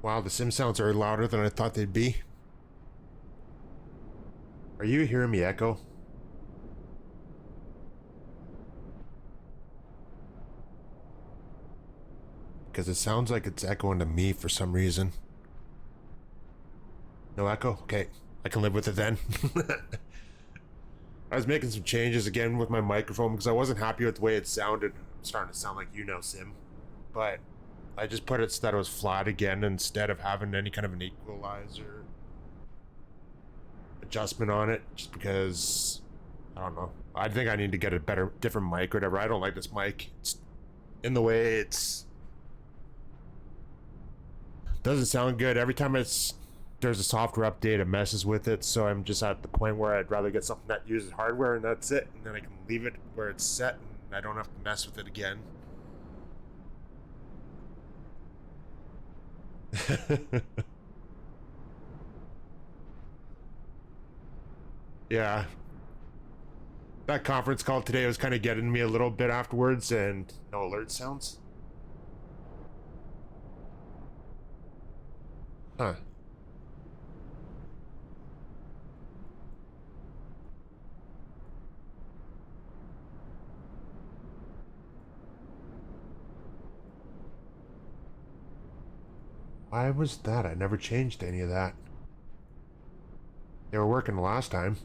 Wow, the sim sounds are louder than I thought they'd be. Are you hearing me echo? Because it sounds like it's echoing to me for some reason. No echo? Okay, I can live with it then. I was making some changes again with my microphone because I wasn't happy with the way it sounded. I'm starting to sound like you now, Sim. But I just put it so that it was flat again instead of having any kind of an equalizer adjustment on it, just because I don't know. I think I need to get a better, different mic or whatever. I don't like this mic. It's in the way. It's doesn't sound good every time there's a software update. It messes with it. So I'm just at the point where I'd rather get something that uses hardware and that's it, and then I can leave it where it's set and I don't have to mess with it again. Yeah, that conference call today was kind of getting me a little bit afterwards, and no alert sounds. Huh. Why was that? I never changed any of that. They were working the last time.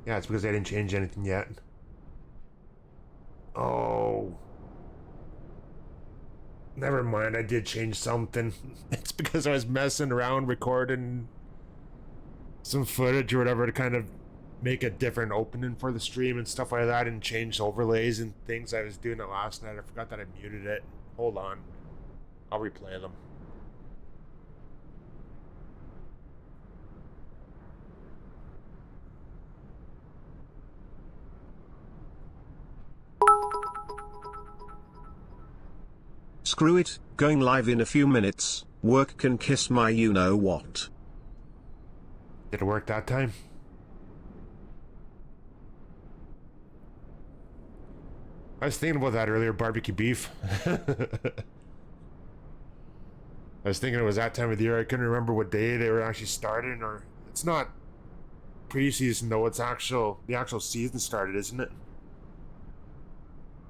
Yeah, it's because I didn't change anything yet. Oh, never mind. I did change something. It's because I was messing around recording some footage or whatever to kind of make a different opening for the stream and stuff like that, and change overlays and things. I was doing it last night. I forgot that I muted it. Hold on. I'll replay them. Screw it, going live in a few minutes, work can kiss my you-know-what. Did it work that time? I was thinking about that earlier, barbecue beef. I was thinking it was that time of the year. I couldn't remember what day they were actually starting, or it's not preseason though. It's the actual season started, isn't it?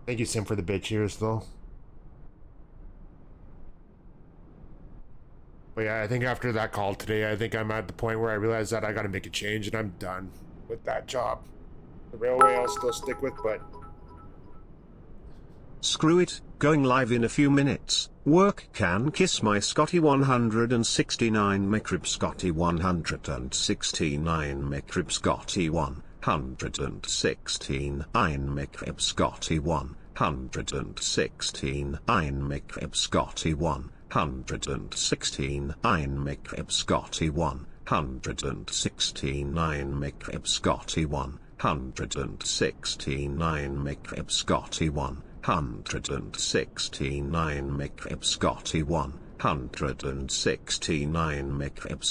Thank you, Sim, for the bit cheers though. But yeah, I think after that call today, I think I'm at the point where I realize that I got to make a change, and I'm done with that job. The railway I'll still stick with, but Screw it, going live in a few minutes, work can kiss my Scotty 169 Micrib Scotty 169 Micrib Scotty 116 Ein Micrib Scotty 116 Ein Micrib Scotty 116 Ein Micrib Scotty 116 Ein Micrib Scotty 169 Micrib Scotty 169 Micrib Scotty 169 Micrib Scotty 169 Micrib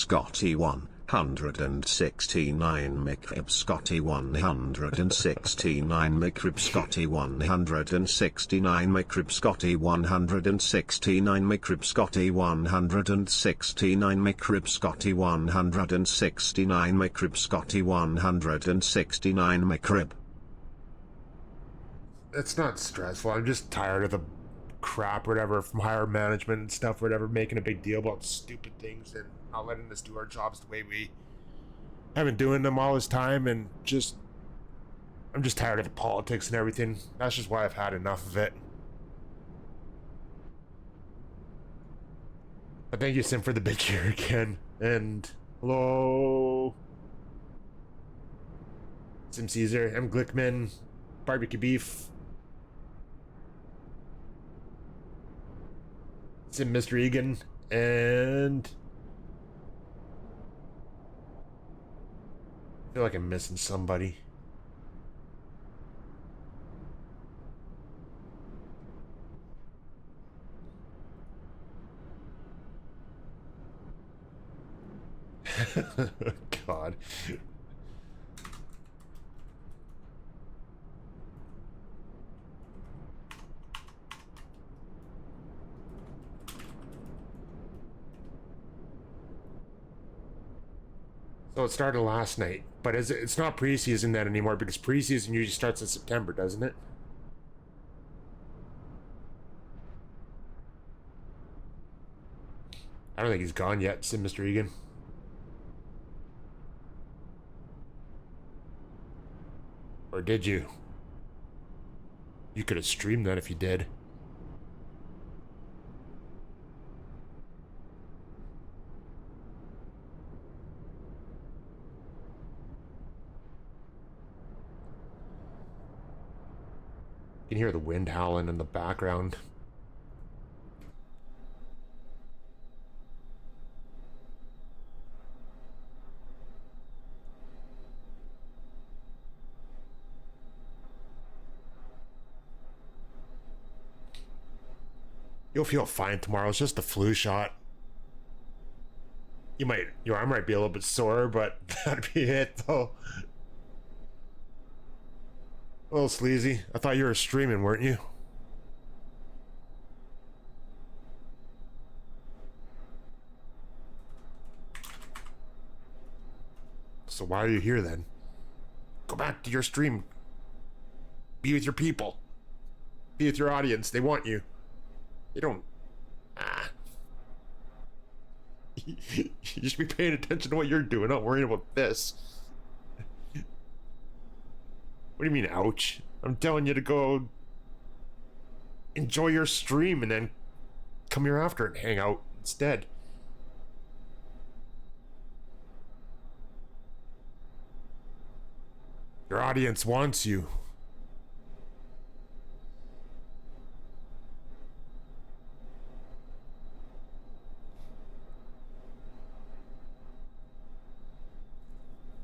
Scotty 169 Micrib Scotty 169 Micrib Scotty 169 Micrib Scotty 169 Micrib Scotty 169 Micrib Scotty 169 Micrib. it's not stressful. I'm just tired of the crap or whatever from higher management and stuff, or whatever, making a big deal about stupid things and not letting us do our jobs the way we have been doing them all this time. And just, I'm just tired of the politics and everything. That's just why I've had enough of it. But thank you, Sim, for the bit here again. And hello, Sim Caesar, M. Glickman, Barbecue Beef, Sim Mr. Egan, and I feel like I'm missing somebody. God. So it started last night, but it's not preseason then anymore because preseason usually starts in September, doesn't it? I don't think he's gone yet, said Mr. Egan. Or did you? You could have streamed that if you did. You can hear the wind howling in the background. You'll feel fine tomorrow. It's just a flu shot. Your arm might be a little bit sore, but that'd be it, though. A little sleazy. I thought you were streaming, weren't you? So why are you here then? Go back to your stream. Be with your people. Be with your audience. They want you. They don't. You should be paying attention to what you're doing, not worrying about this. What do you mean, ouch? I'm telling you to go enjoy your stream and then come here after and hang out instead. Your audience wants you.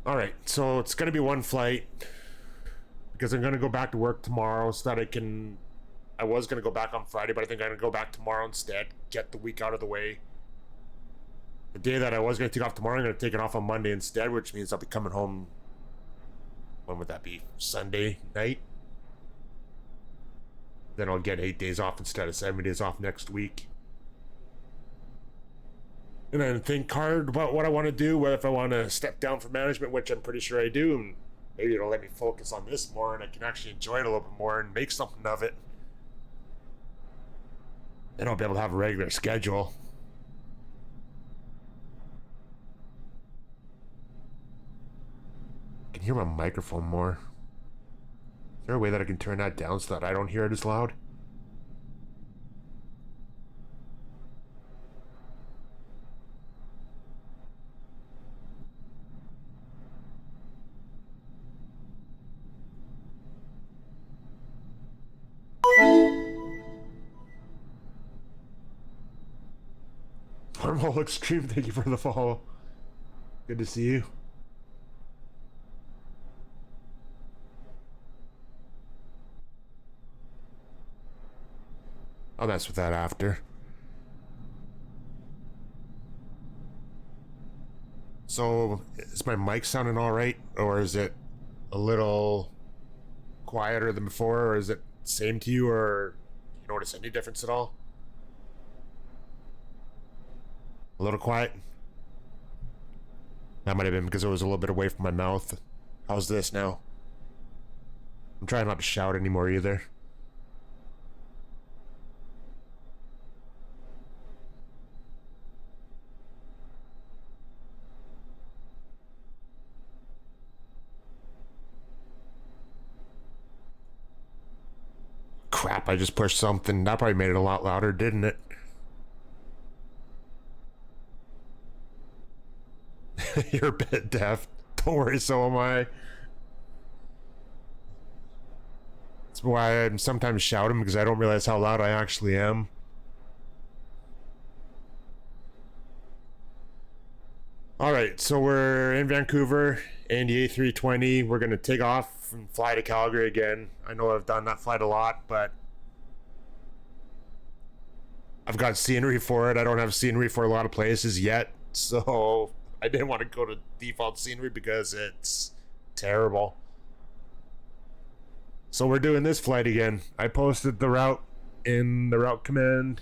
Alright, so it's gonna be one flight because I'm gonna go back to work tomorrow so that I was gonna go back on Friday, but I think I'm gonna go back tomorrow instead, get the week out of the way. The day that I was gonna take off tomorrow, I'm gonna take it off on Monday instead, which means I'll be coming home. When would that be? Sunday night? Then I'll get 8 days off instead of 7 days off next week. And then think hard about what I want to do, what if I want to step down from management, which I'm pretty sure I do, and maybe it'll let me focus on this more and I can actually enjoy it a little bit more and make something of it. Then I'll be able to have a regular schedule. I can hear my microphone more. Is there a way that I can turn that down so that I don't hear it as loud? Wormhole Extreme, thank you for the follow. Good to see you. I'll mess with that after. So, is my mic sounding alright? Or is it a little quieter than before? Or is it the same to you? Or you notice any difference at all? A little quiet? That might have been because it was a little bit away from my mouth. How's this now? I'm trying not to shout anymore either. Crap, I just pushed something. That probably made it a lot louder, didn't it? You're a bit deaf. Don't worry, so am I. That's why I'm sometimes shouting, because I don't realize how loud I actually am. Alright, so we're in Vancouver, and the A320. We're going to take off and fly to Calgary again. I know I've done that flight a lot, but I've got scenery for it. I don't have scenery for a lot of places yet, so I didn't want to go to default scenery because it's terrible. So we're doing this flight again. I posted the route in the route command.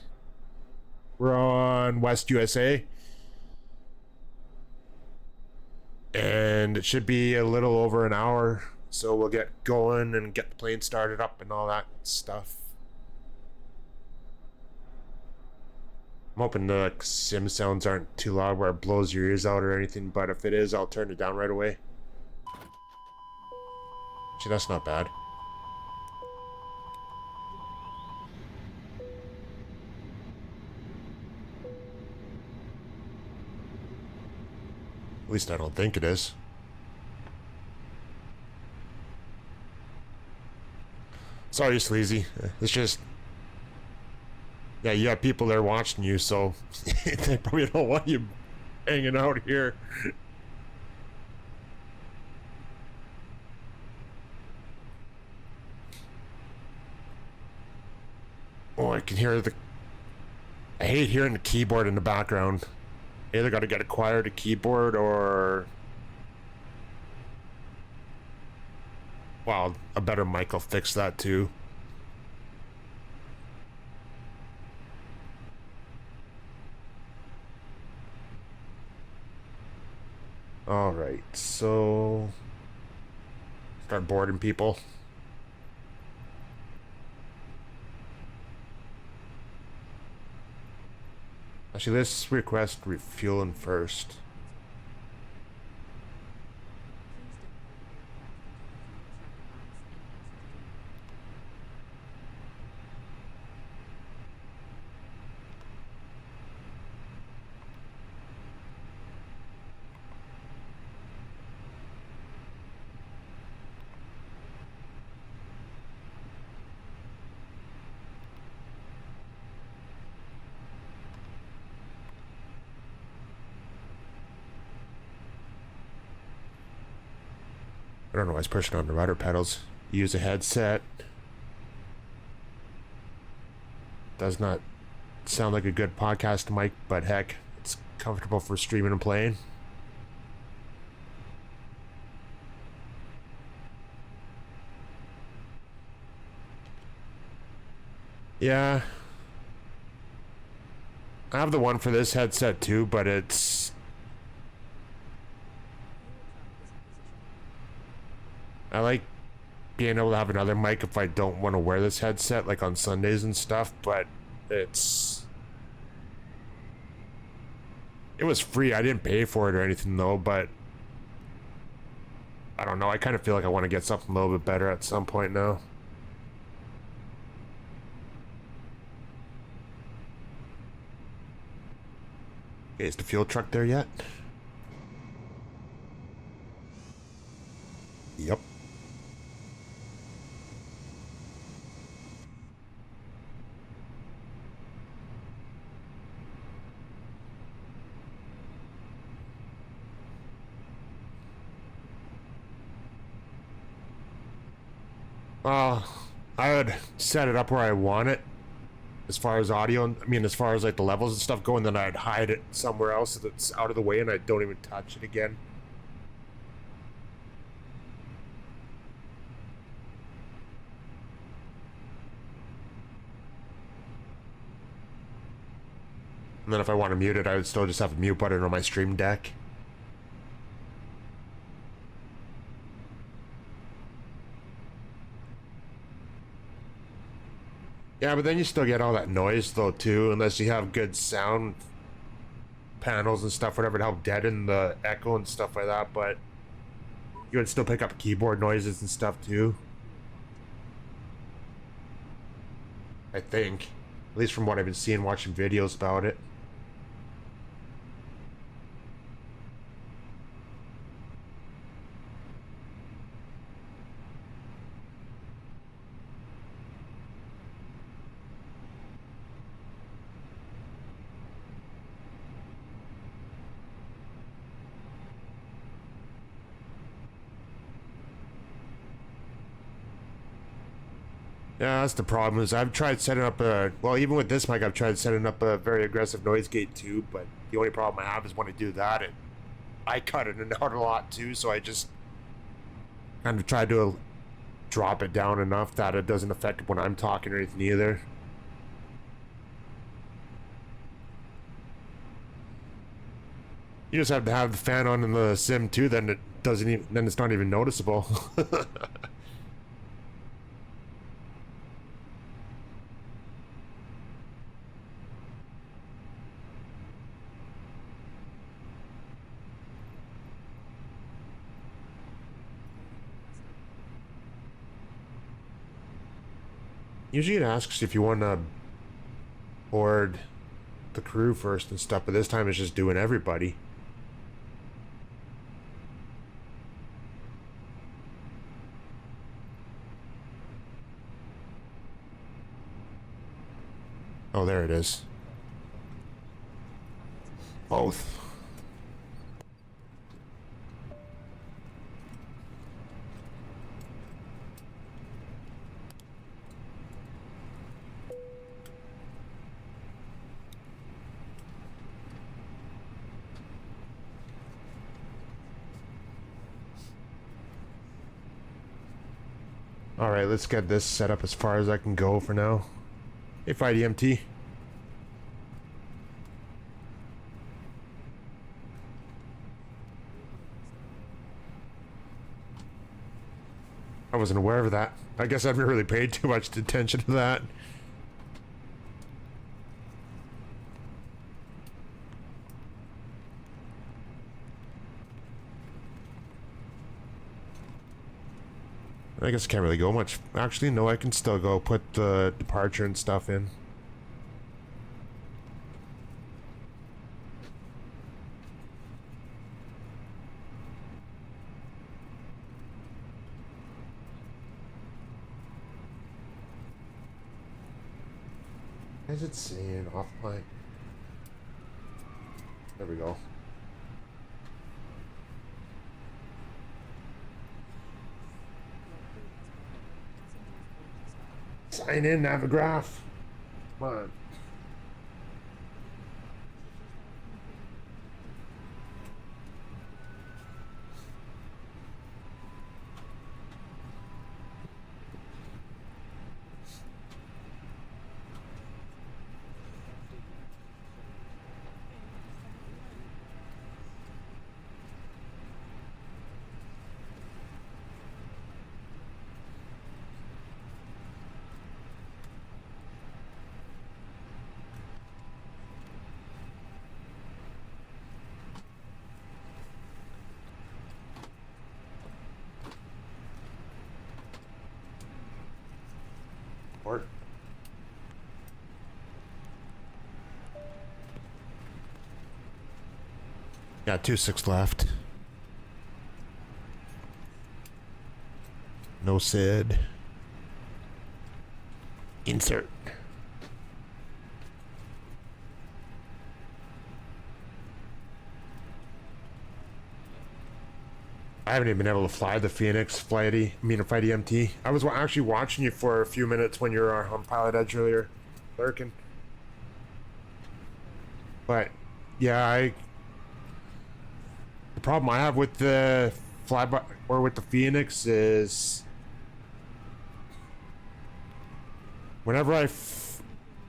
We're on West USA. And it should be a little over an hour. So we'll get going and get the plane started up and all that stuff. I'm hoping the sim sounds aren't too loud where it blows your ears out or anything, but if it is, I'll turn it down right away. Actually, that's not bad. At least I don't think it is. Sorry, Sleazy. It's just... Yeah, you got people there watching you, so they probably don't want you hanging out here. Oh, I can hear the... I hate hearing the keyboard in the background. Either gotta get a quieter keyboard or... Wow, a better mic will fix that too. Alright, so... Start boarding people. Actually, let's request refueling first. I don't know why it's pushing on the rudder pedals. Use a headset. Does not sound like a good podcast mic, but heck, it's comfortable for streaming and playing. Yeah. I have the one for this headset too, but it's... I like being able to have another mic if I don't want to wear this headset, like on Sundays and stuff, but it's... It was free. I didn't pay for it or anything though, but... I don't know. I kind of feel like I want to get something a little bit better at some point now. Okay, is the fuel truck there yet? Yep. I would set it up where I want it. As far as audio, I mean, as far as like the levels and stuff go, and then I'd hide it somewhere else so that's out of the way and I don't even touch it again. And then if I want to mute it, I would still just have a mute button on my stream deck. Yeah, but then you still get all that noise though too, unless you have good sound panels and stuff, whatever, to help deaden the echo and stuff like that, but you would still pick up keyboard noises and stuff too. I think. At least from what I've been seeing watching videos about it. Yeah, that's the problem, is I've tried setting up a... Well, even with this mic, I've tried setting up a very aggressive noise gate too, but the only problem I have is when I do that, it I cut it out a lot too, so I just kind of tried to drop it down enough that it doesn't affect when I'm talking or anything either. You just have to have the fan on in the sim too, then it doesn't even, then it's not even noticeable. Usually it asks if you want to board the crew first and stuff, but this time it's just doing everybody. Oh, there it is. Both. Alright, let's get this set up as far as I can go for now. Hey, Fight EMT. I wasn't aware of that. I guess I haven't really paid too much attention to that. I guess I can't really go much. Actually, no, I can still go put the departure and stuff in. Why is it saying offline? There we go. Sign in, Navigraph. Come on. Port. Got 2-6 left. No Sid. Insert. I haven't even been able to fly the Phoenix Fight EMT. I was actually watching you for a few minutes when you were on Pilot Edge earlier, lurking. But yeah, the problem I have with the flyby or with the Phoenix is whenever I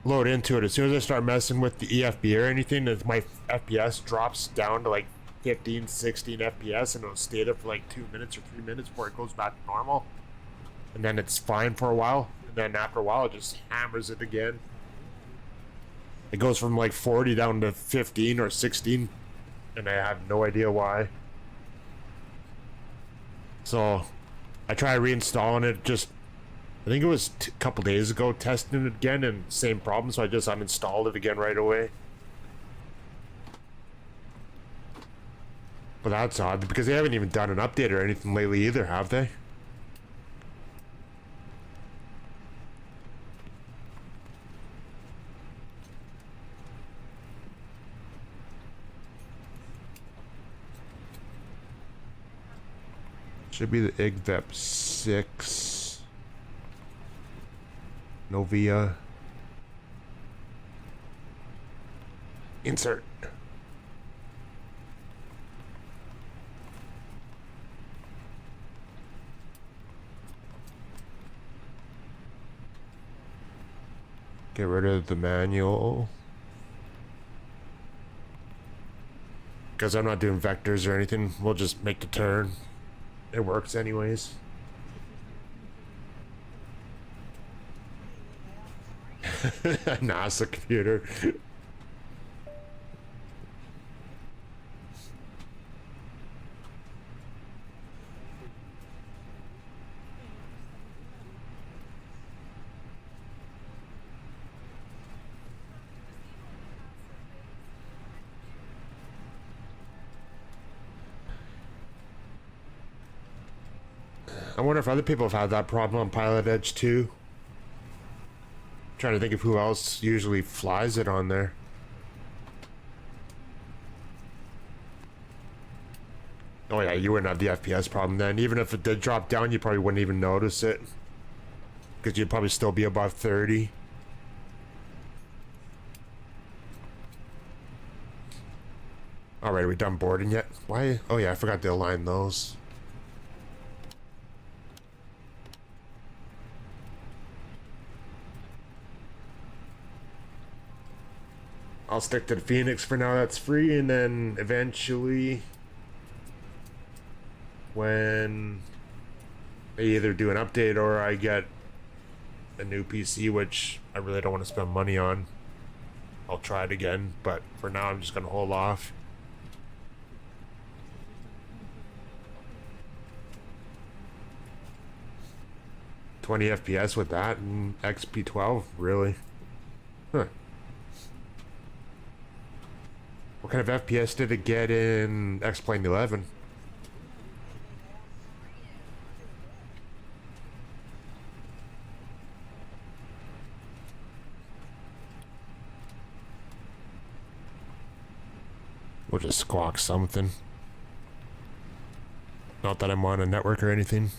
load into it, as soon as I start messing with the EFB or anything, my FPS drops down to like 15, 16 FPS, and it'll stay there for like 2 minutes or 3 minutes before it goes back to normal. And then it's fine for a while, and then after a while it just hammers it again. It goes from like 40 down to 15 or 16, and I have no idea why. So I tried reinstalling it just, I think it was a couple days ago, testing it again, and same problem, so I just uninstalled it again right away. But that's odd, because they haven't even done an update or anything lately either, have they? Should be the IGVEP 6. Novia. Insert. Get rid of the manual. Because I'm not doing vectors or anything. We'll just make the turn. It works anyways. NASA computer. I wonder if other people have had that problem on Pilot Edge too. Trying to think of who else usually flies it on there. Oh yeah, you wouldn't have the FPS problem then. Even if it did drop down, you probably wouldn't even notice it. Because you'd probably still be above 30. Alright, are we done boarding yet? Why? Oh yeah, I forgot to align those. I'll stick to the Phoenix for now, that's free, and then eventually when they either do an update or I get a new PC, which I really don't want to spend money on, I'll try it again, but for now I'm just gonna hold off. $20 FPS with that and XP12, really? Huh. What kind of FPS did it get in X-Plane 11? We'll just squawk something. Not that I'm on a network or anything.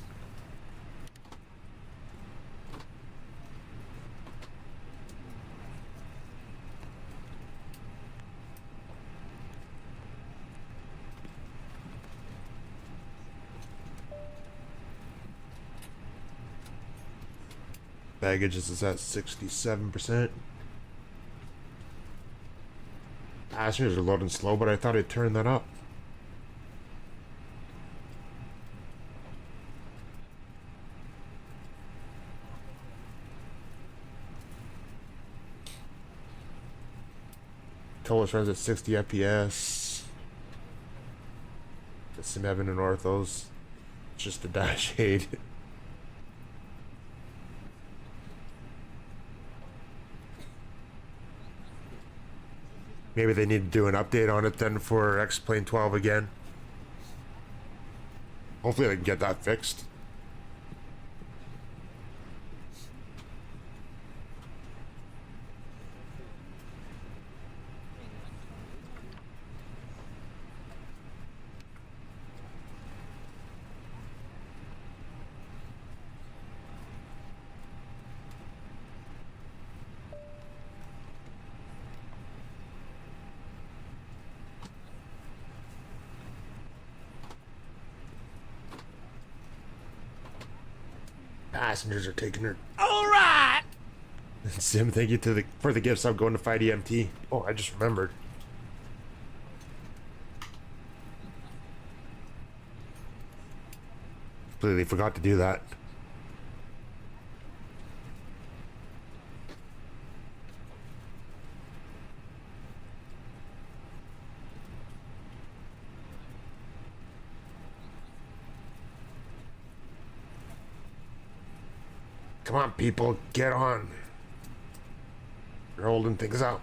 Baggage is at 67%. Passengers are loading slow, but I thought I'd turn that up. Tolos runs at 60 FPS. The Sim Heaven and Orthos. Just a dash 8. Maybe they need to do an update on it then for X-Plane 12 again. Hopefully they can get that fixed. Passengers are taking her. All right. Sim, thank you for the gifts. I'm going to fight EMT. Oh, I just remembered. Completely forgot to do that. Come on, people, get on. You're holding things up.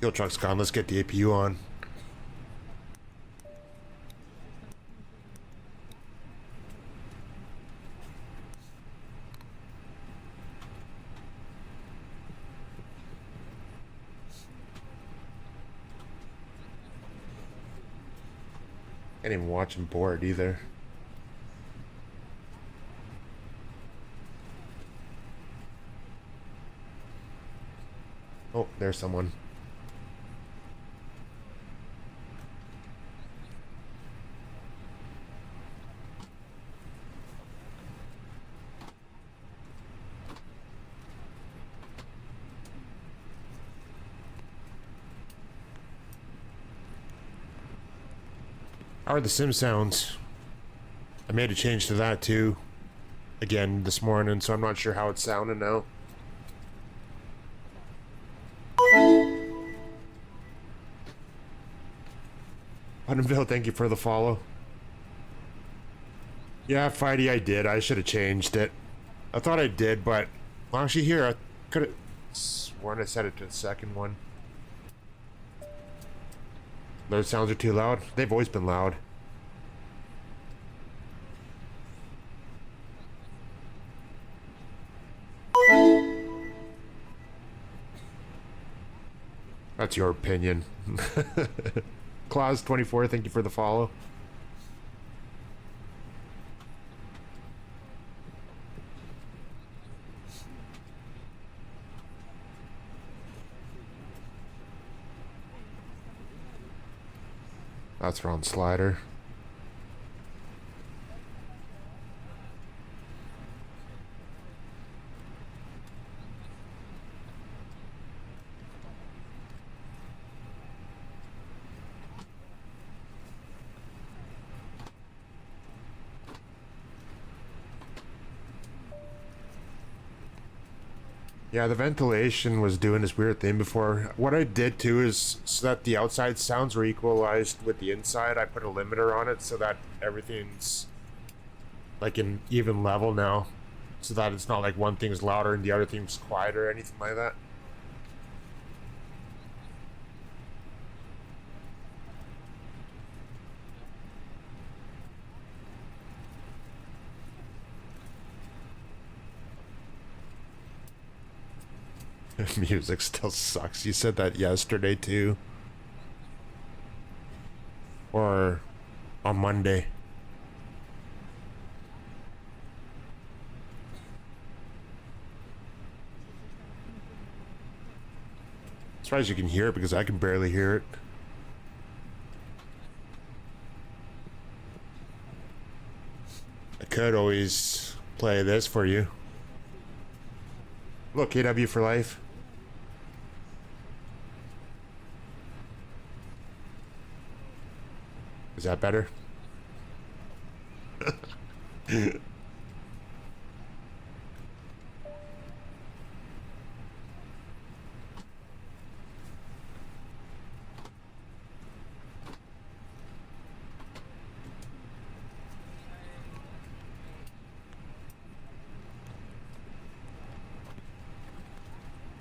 Fuel truck's gone. Let's get the APU on. Can't even watch him board either. Oh, there's someone. How are the sim sounds? I made a change to that too. Again this morning, so I'm not sure how it's sounding now. Huntingville, thank you for the follow. Yeah, Friday I did. I should have changed it. I thought I did, but well, actually here I could have sworn I set it to the second one. Those sounds are too loud. They've always been loud. That's your opinion. Claus 24, thank you for the follow. That's Ron Slider. Yeah, the ventilation was doing this weird thing before. What I did too is so that the outside sounds were equalized with the inside, I put a limiter on it so that everything's like in even level now. So that it's not like one thing's louder and the other thing's quieter or anything like that. Music still sucks. You said that yesterday too. Or on Monday. As far as you can hear it because I can barely hear it. I could always play this for you. Look, KW for life. Is that better?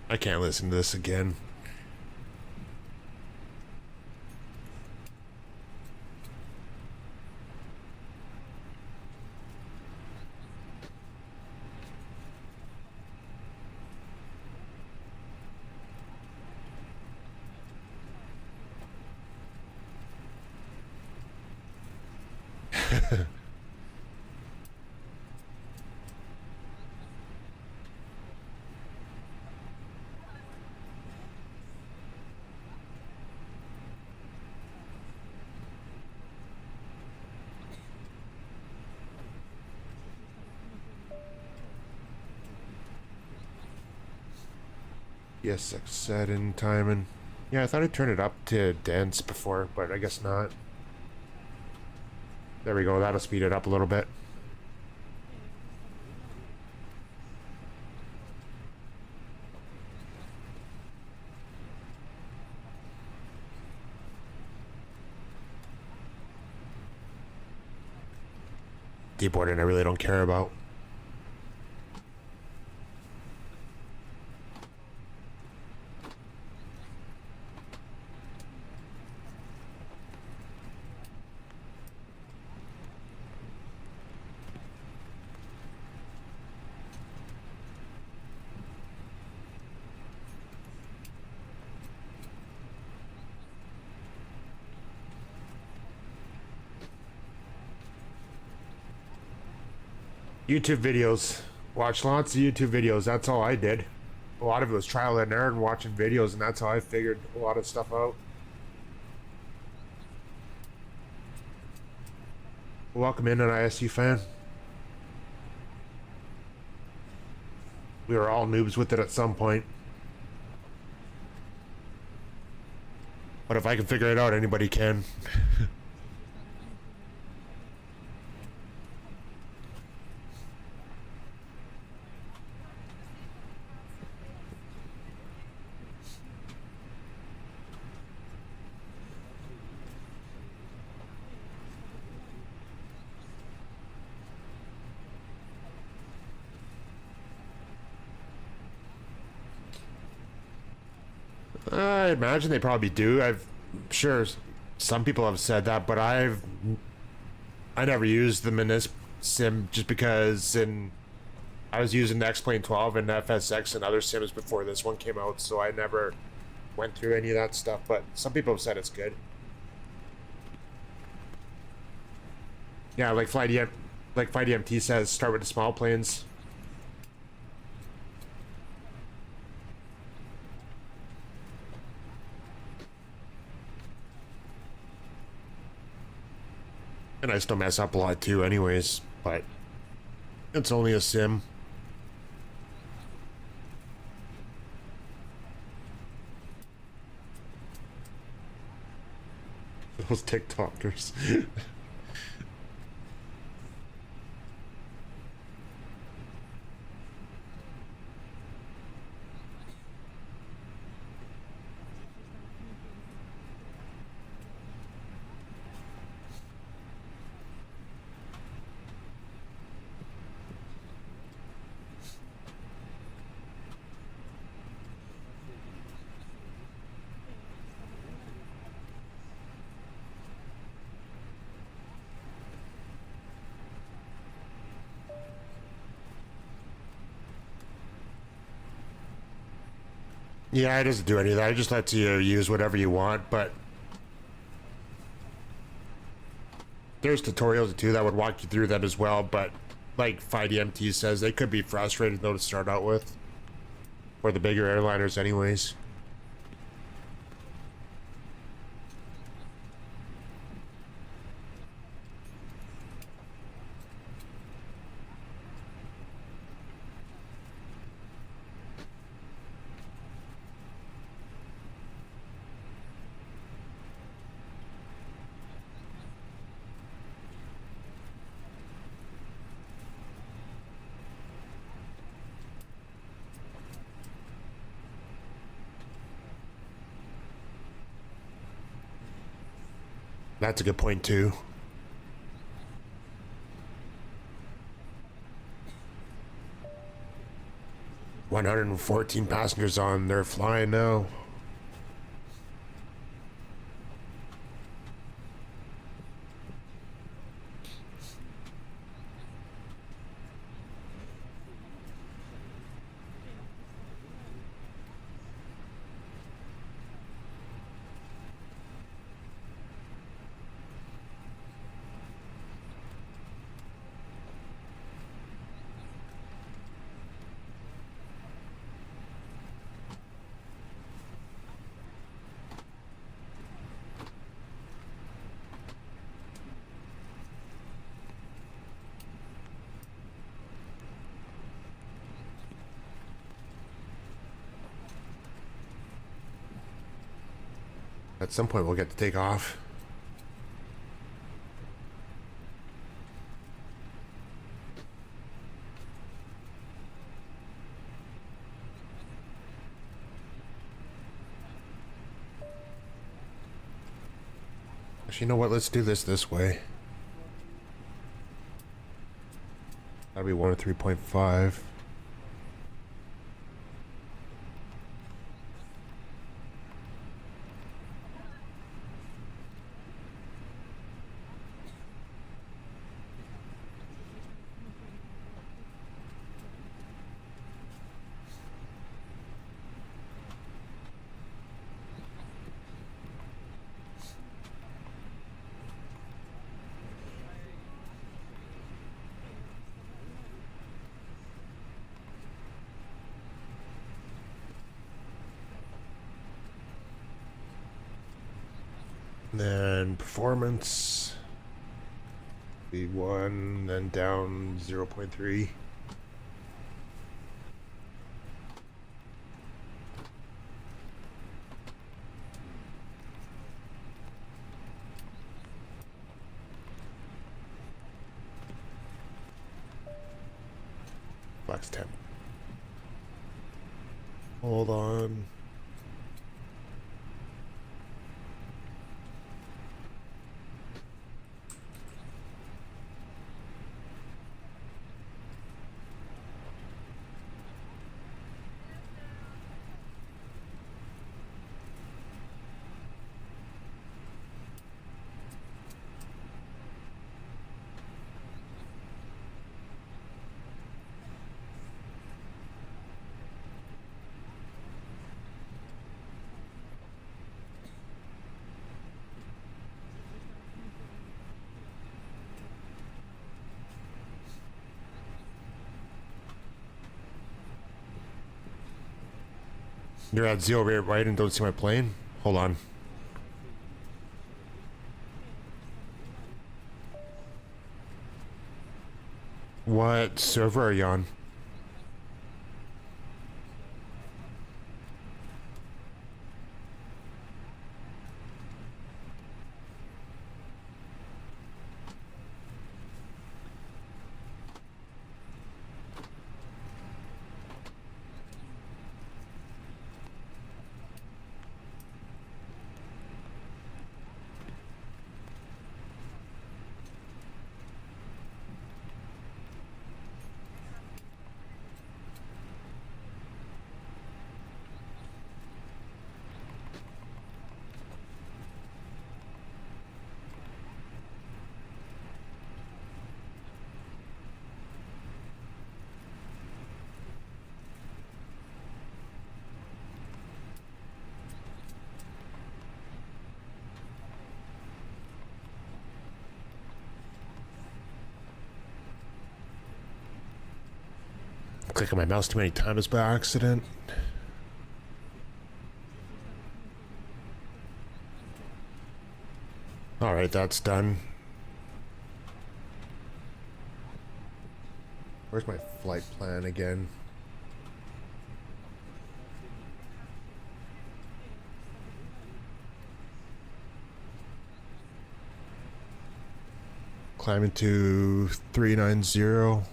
I can't listen to this again. Yes, set in timing. Yeah, I thought I'd turn it up to dense before, but I guess not. There we go, that'll speed it up a little bit. Deboarding I really don't care about. YouTube videos. Watch lots of YouTube videos. That's all I did. A lot of it was trial and error and watching videos, and that's how I figured a lot of stuff out. Welcome in, an ISU fan. We were all noobs with it at some point. But if I can figure it out, anybody can. I imagine they probably do. Sure some people have said that, but I never used them in this sim just because I was using X-Plane 12 and FSX and other sims before this one came out, so I never went through any of that stuff, but some people have said it's good. Yeah, like FlyDMT says, start with the small planes. And I still mess up a lot too anyways, but it's only a sim. Those TikTokers. Yeah, it doesn't do any of that. It just lets you use whatever you want, but there's tutorials too that would walk you through that as well, but like FlyDMT says, they could be frustrating though to start out with. For the bigger airliners anyways. That's a good point too. $114 passengers on. They're flying now. At some point we'll get to take off. Actually, you know what? Let's do this way. That'll be 1 or 3.5. Then performance be 1, then down 0.3. Flex temp. Hold on. You're at zero rate, right, and don't see my plane? Hold on. What server are you on? Clicking my mouse too many times by accident. Alright, that's done. Where's my flight plan again? Climbing to 390.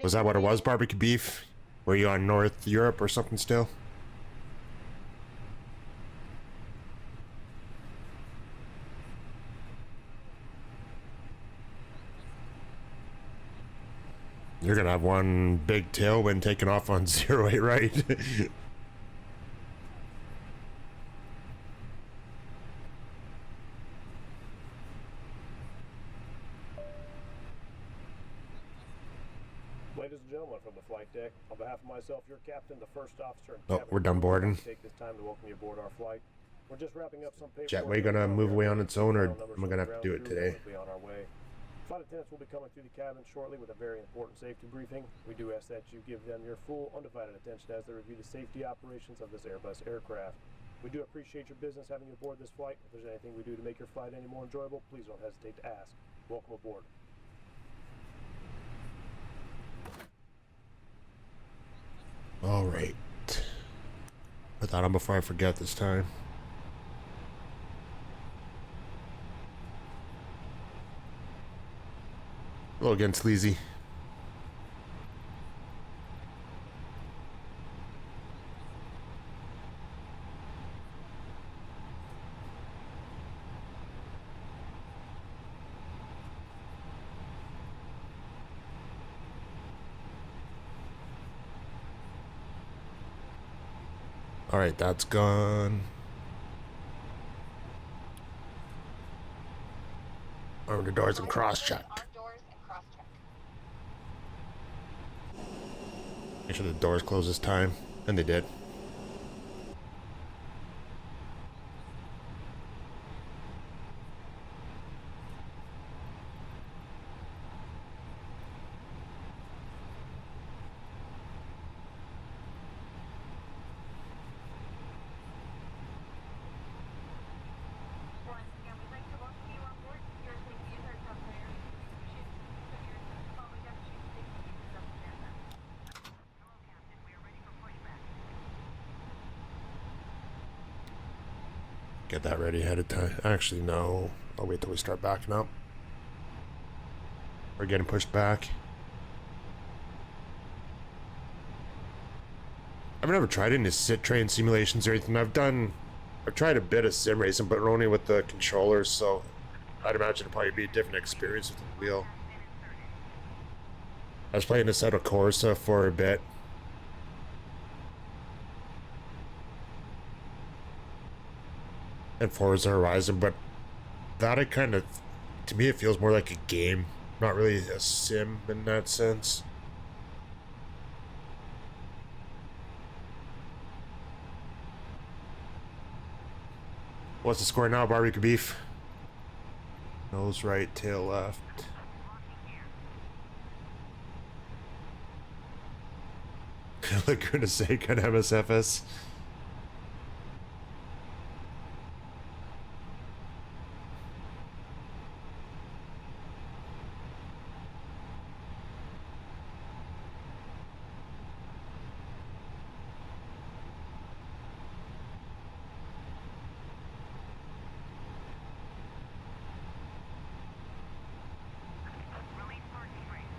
Was that what it was, barbecue beef? Were you on North Europe or something still? You're gonna have one big tailwind taking off on 08, right? Ladies and gentlemen from the flight deck, on behalf of myself, your captain, the first officer, and Oh, cabin we're done crew, I'd like boarding. to take this time to welcome you aboard our flight. We're just wrapping up some paperwork. Jetway gonna move away on its own, or am I gonna have to do it today? We'll be on our way. Flight attendants will be coming through the cabin shortly with a very important safety briefing. We do ask that you give them your full, undivided attention as they review the safety operations of this Airbus aircraft. We do appreciate your business having you aboard this flight. If there's anything we do to make your flight any more enjoyable, please don't hesitate to ask. Welcome aboard. All right. Put that on before I forget this time. A little again sleazy. All right, that's gone. Arm the doors and cross-check. Make sure the doors close this time. And they did. Get that ready ahead of time. Actually, no. I'll wait till we start backing up. We're getting pushed back. I've never tried any sit train simulations or anything. I've tried a bit of sim racing, but only with the controllers, so I'd imagine it'd probably be a different experience with the wheel. I was playing Assetto Corsa for a bit. And Forza Horizon, but that to me it feels more like a game, not really a sim in that sense. What's the score now, barbecue beef? Nose right, tail left. Laguna Seca and MSFS.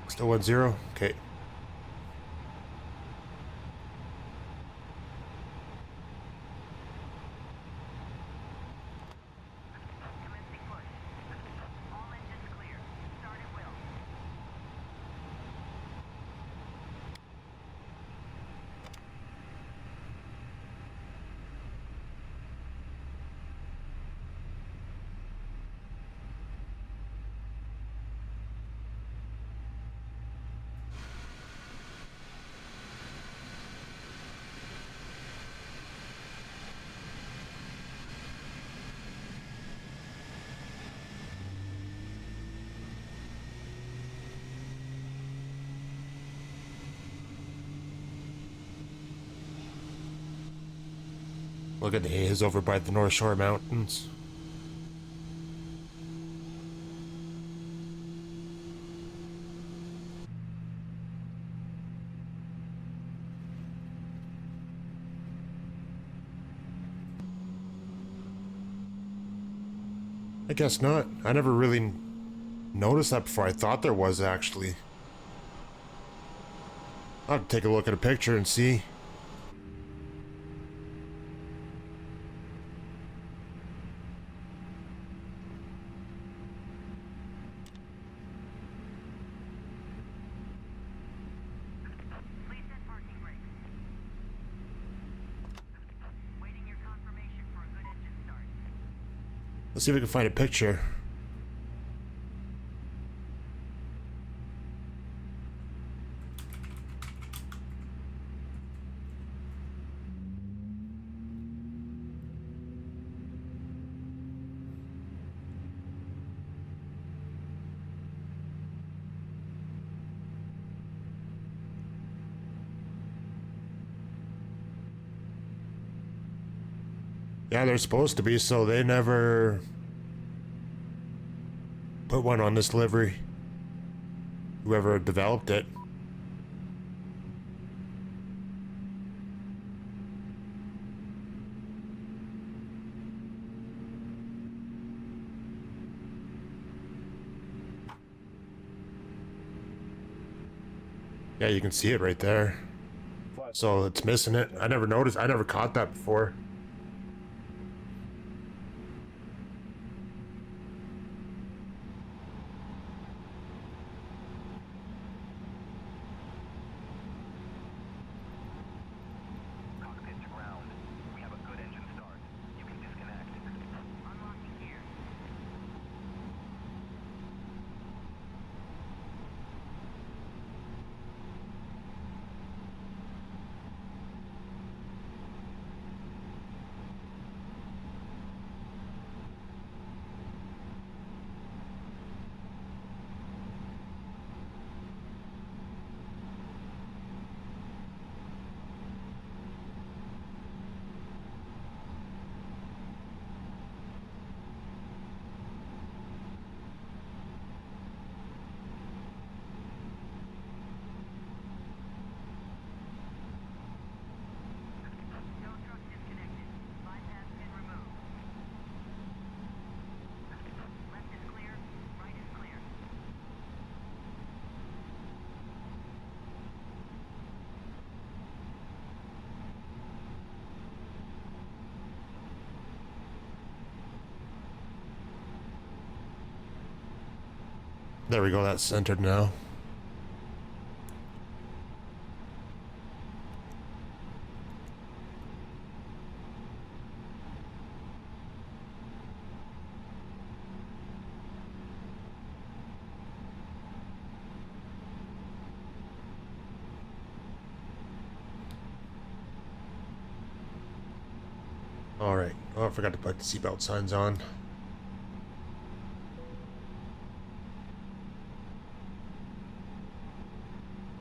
Still 1-0? Okay. Look at the haze over by the North Shore Mountains. I guess not. I never really noticed that before. I thought there was, actually. I'll have to take a look at a picture and see. Let's see if we can find a picture. Yeah, they're supposed to be, so they never put one on this livery. Whoever developed it. Yeah, you can see it right there. So it's missing it. I never noticed. I never caught that before. There we go, that's centered now. Alright. Oh, I forgot to put the seatbelt signs on.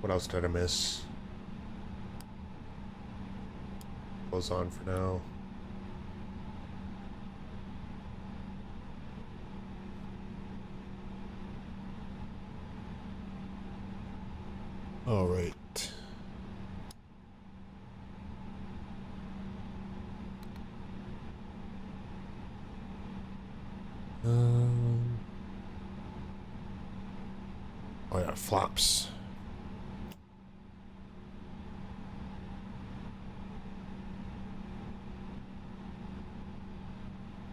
What else did I miss? Goes on for now. All right. Oh yeah, flaps.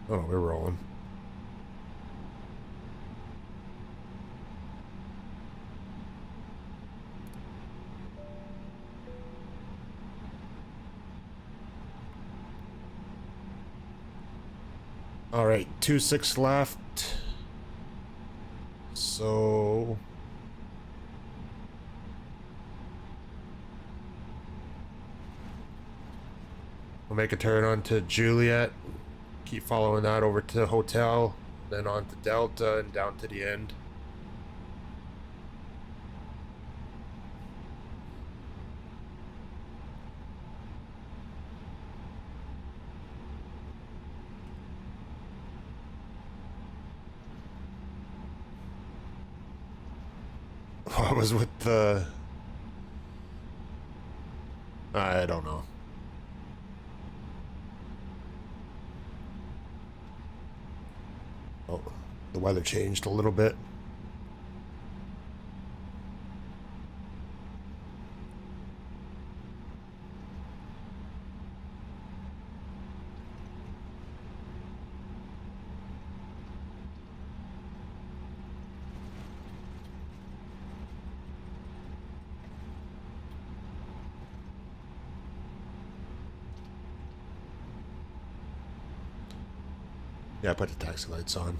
Oh no, we're rolling. All right, 2-6 left. So we'll make a turn onto Juliet. Keep following that over to Hotel, then on to Delta and down to the end. What was with the... I don't know. Oh, the weather changed a little bit. Yeah, I put the taxi lights on.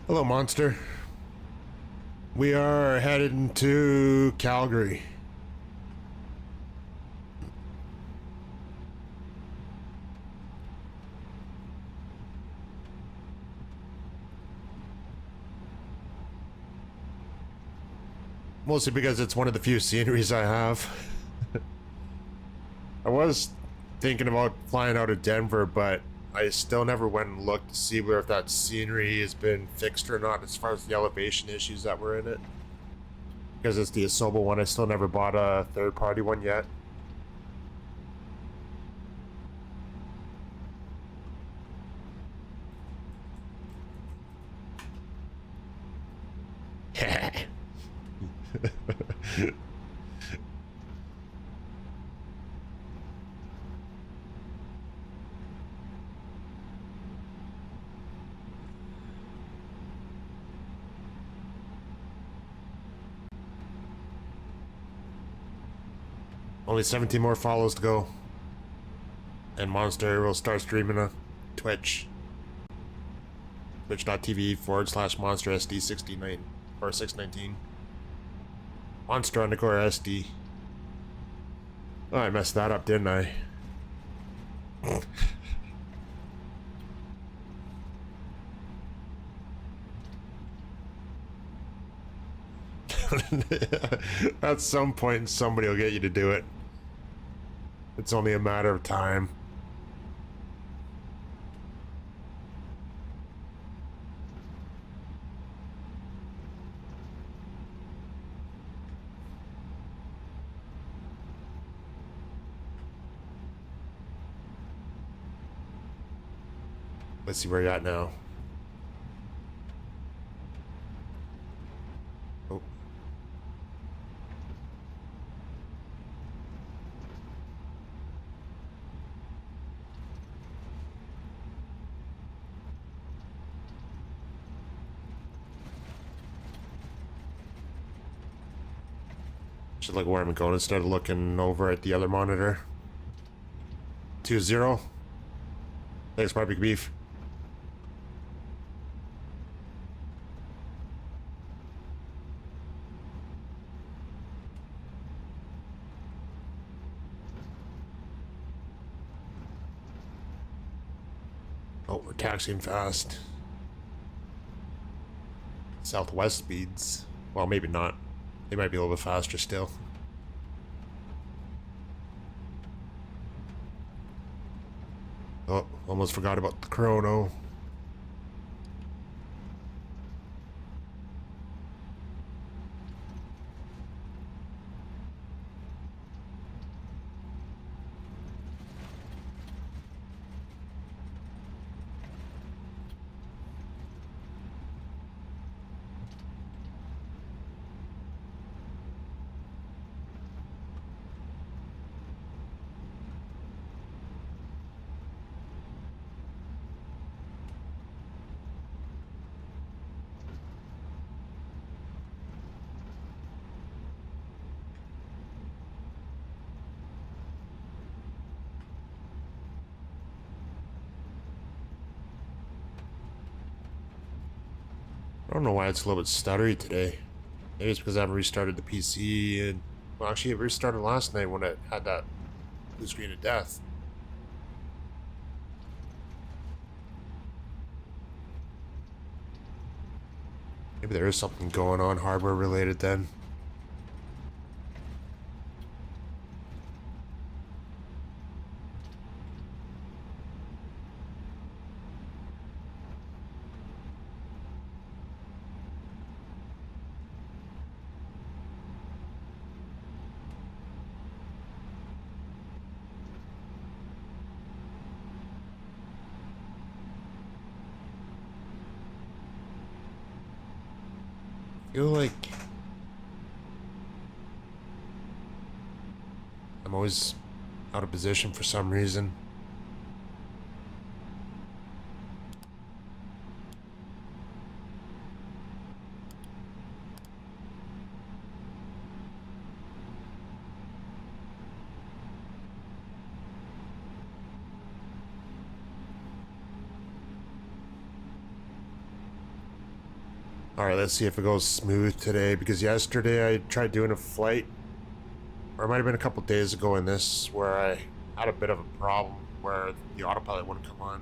Hello, Monster. We are headed to Calgary. Mostly because it's one of the few sceneries I have. I was thinking about flying out of Denver, but I still never went and looked to see where if that scenery has been fixed or not as far as the elevation issues that were in it. Because it's the Asobo one, I still never bought a third-party one yet. Only 17 more follows to go. And Monster will start streaming on Twitch. Twitch.tv/Monster SD69 or 619. Monster_SD. Oh, I messed that up, didn't I? At some point, somebody will get you to do it. It's only a matter of time. Let's see where you're at now. Oh. Should look where I'm going instead of looking over at the other monitor. 2-0. Thanks, barbecue beef. Oh, we're taxiing fast. Southwest speeds. Well, maybe not. They might be a little bit faster still. Oh, almost forgot about the chrono. I don't know why it's a little bit stuttery today. Maybe it's because I haven't restarted the PC and... Well, actually, it restarted last night when it had that blue screen of death. Maybe there is something going on hardware related then. I feel like I'm always out of position for some reason. Alright, let's see if it goes smooth today, because yesterday I tried doing a flight, or it might have been a couple days ago in this, where I had a bit of a problem where the autopilot wouldn't come on.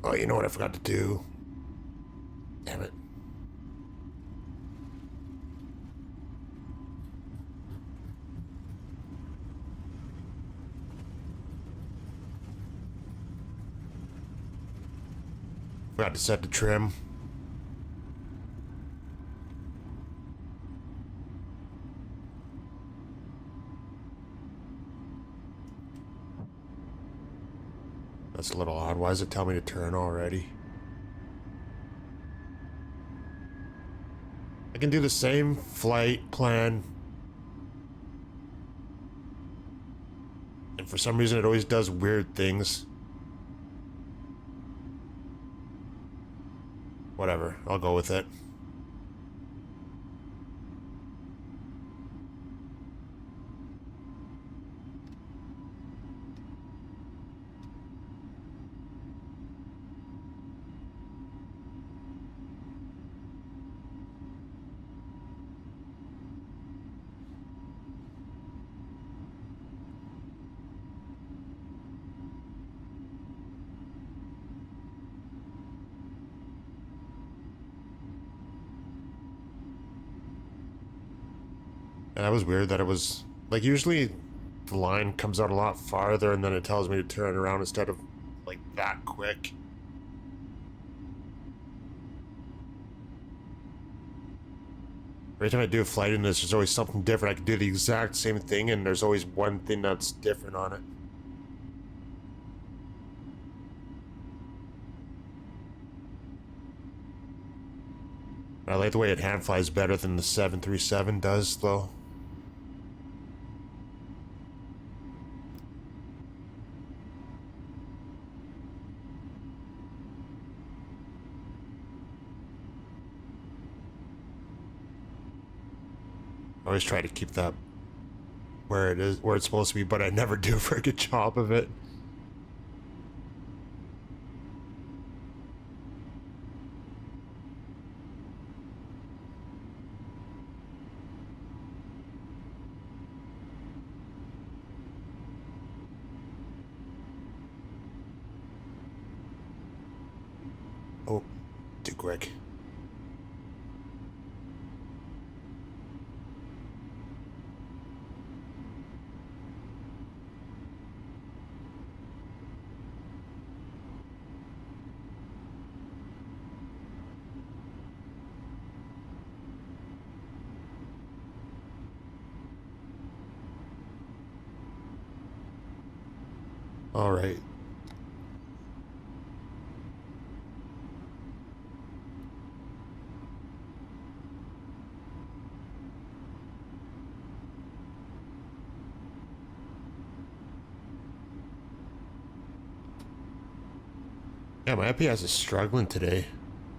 Oh, you know what I forgot to do? Damn it. Forgot to set the trim. That's a little odd. Why does it tell me to turn already? I can do the same flight plan. And for some reason it always does weird things. Whatever, I'll go with it. And that was weird that it was... Like, usually the line comes out a lot farther and then it tells me to turn around instead of, like, that quick. Every time I do a flight in this, there's always something different. I can do the exact same thing and there's always one thing that's different on it. I like the way it hand flies better than the 737 does, though. I always try to keep that where it is, where it's supposed to be, but I never do a very good job of it. Oh, too quick. All right. Yeah, my FPS is struggling today.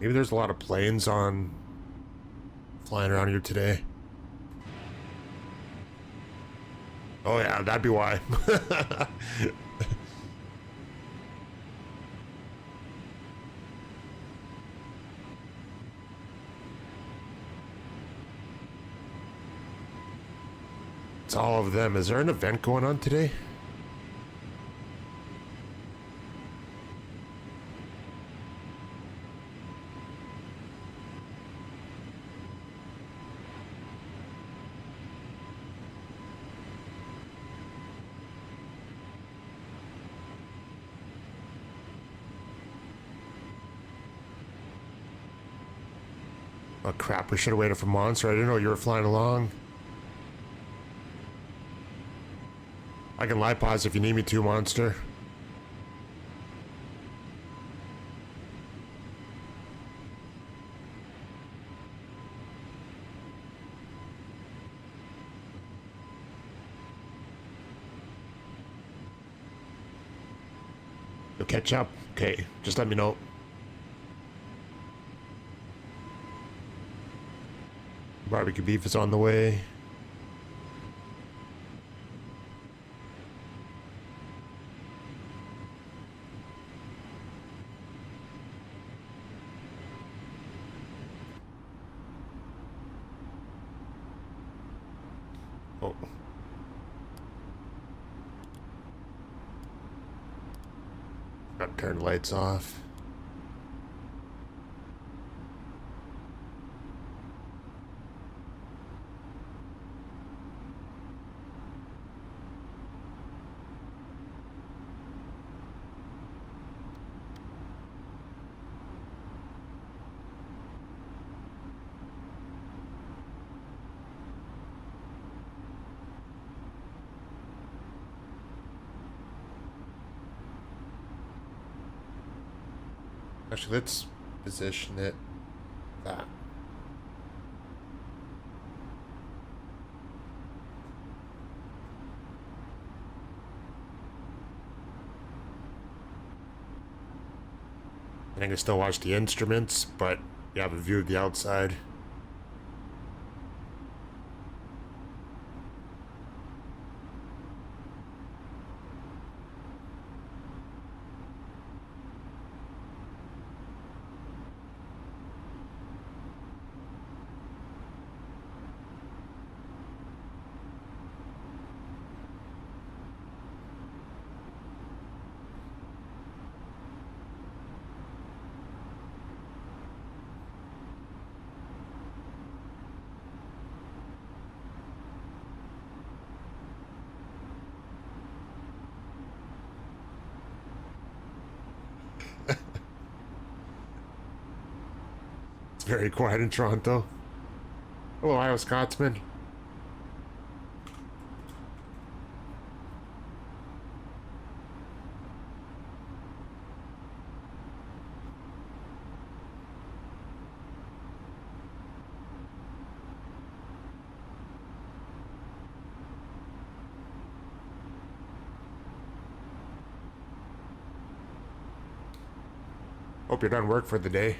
Maybe there's a lot of planes on flying around here today. Oh yeah, that'd be why. It's all of them. Is there an event going on today? Oh crap, we should have waited for Monster. I didn't know you were flying along. I can live pause if you need me to, Monster. You'll catch up? Okay, just let me know. Barbecue beef is on the way. Oh. Gotta turn the lights off. Actually, let's position it that. I can still watch the instruments, but you have a view of the outside. It's very quiet in Toronto. Hello, Iowa Scotsman. Hope you're done work for the day.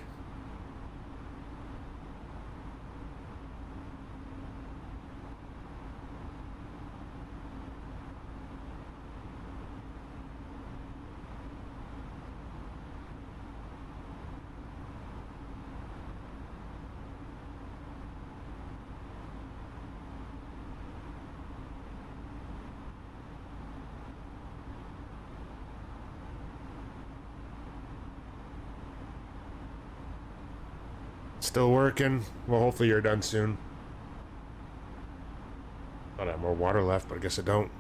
Still working. Well, hopefully you're done soon. Thought I had more water left, but I guess I don't.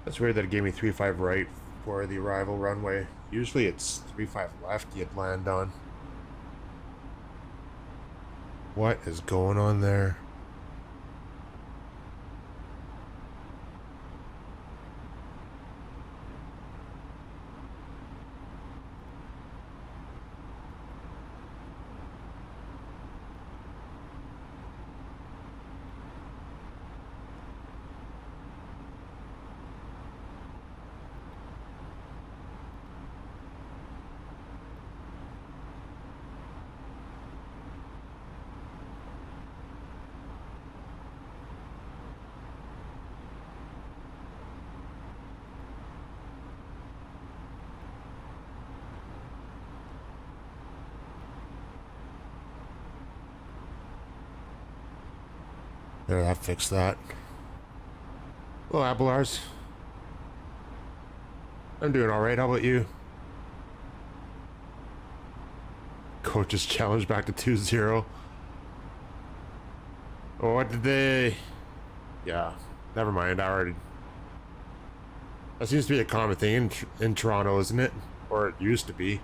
That's weird that it gave me 3-5 right for the arrival runway. Usually it's 3-5 left you'd land on. What is going on there? There, that fixed that. Well, Abelars. I'm doing alright, how about you? Coach's challenge back to 2-0. Oh, what did they... Yeah, never mind, I already... That seems to be a common thing in Toronto, isn't it? Or it used to be.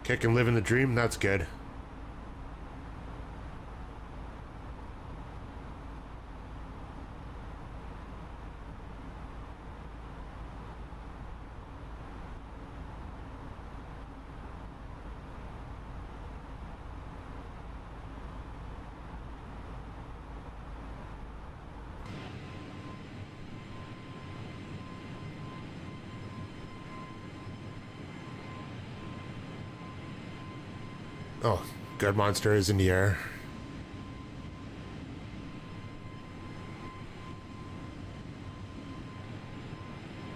Kick and living the dream, that's good. Oh, good monster is in the air.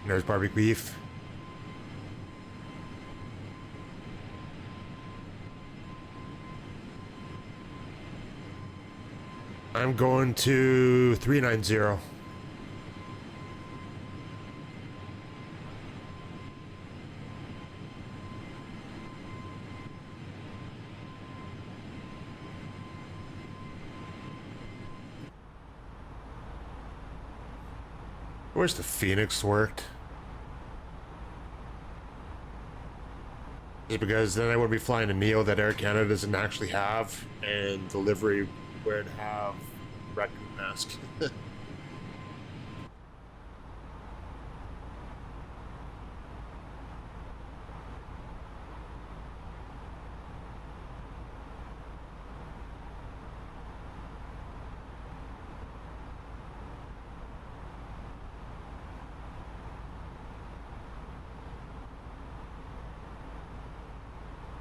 There's barbecue beef. I'm going to 390. Where's the Phoenix worked? Just because then I would be flying a Neo that Air Canada doesn't actually have, and the livery would have raccoon mask.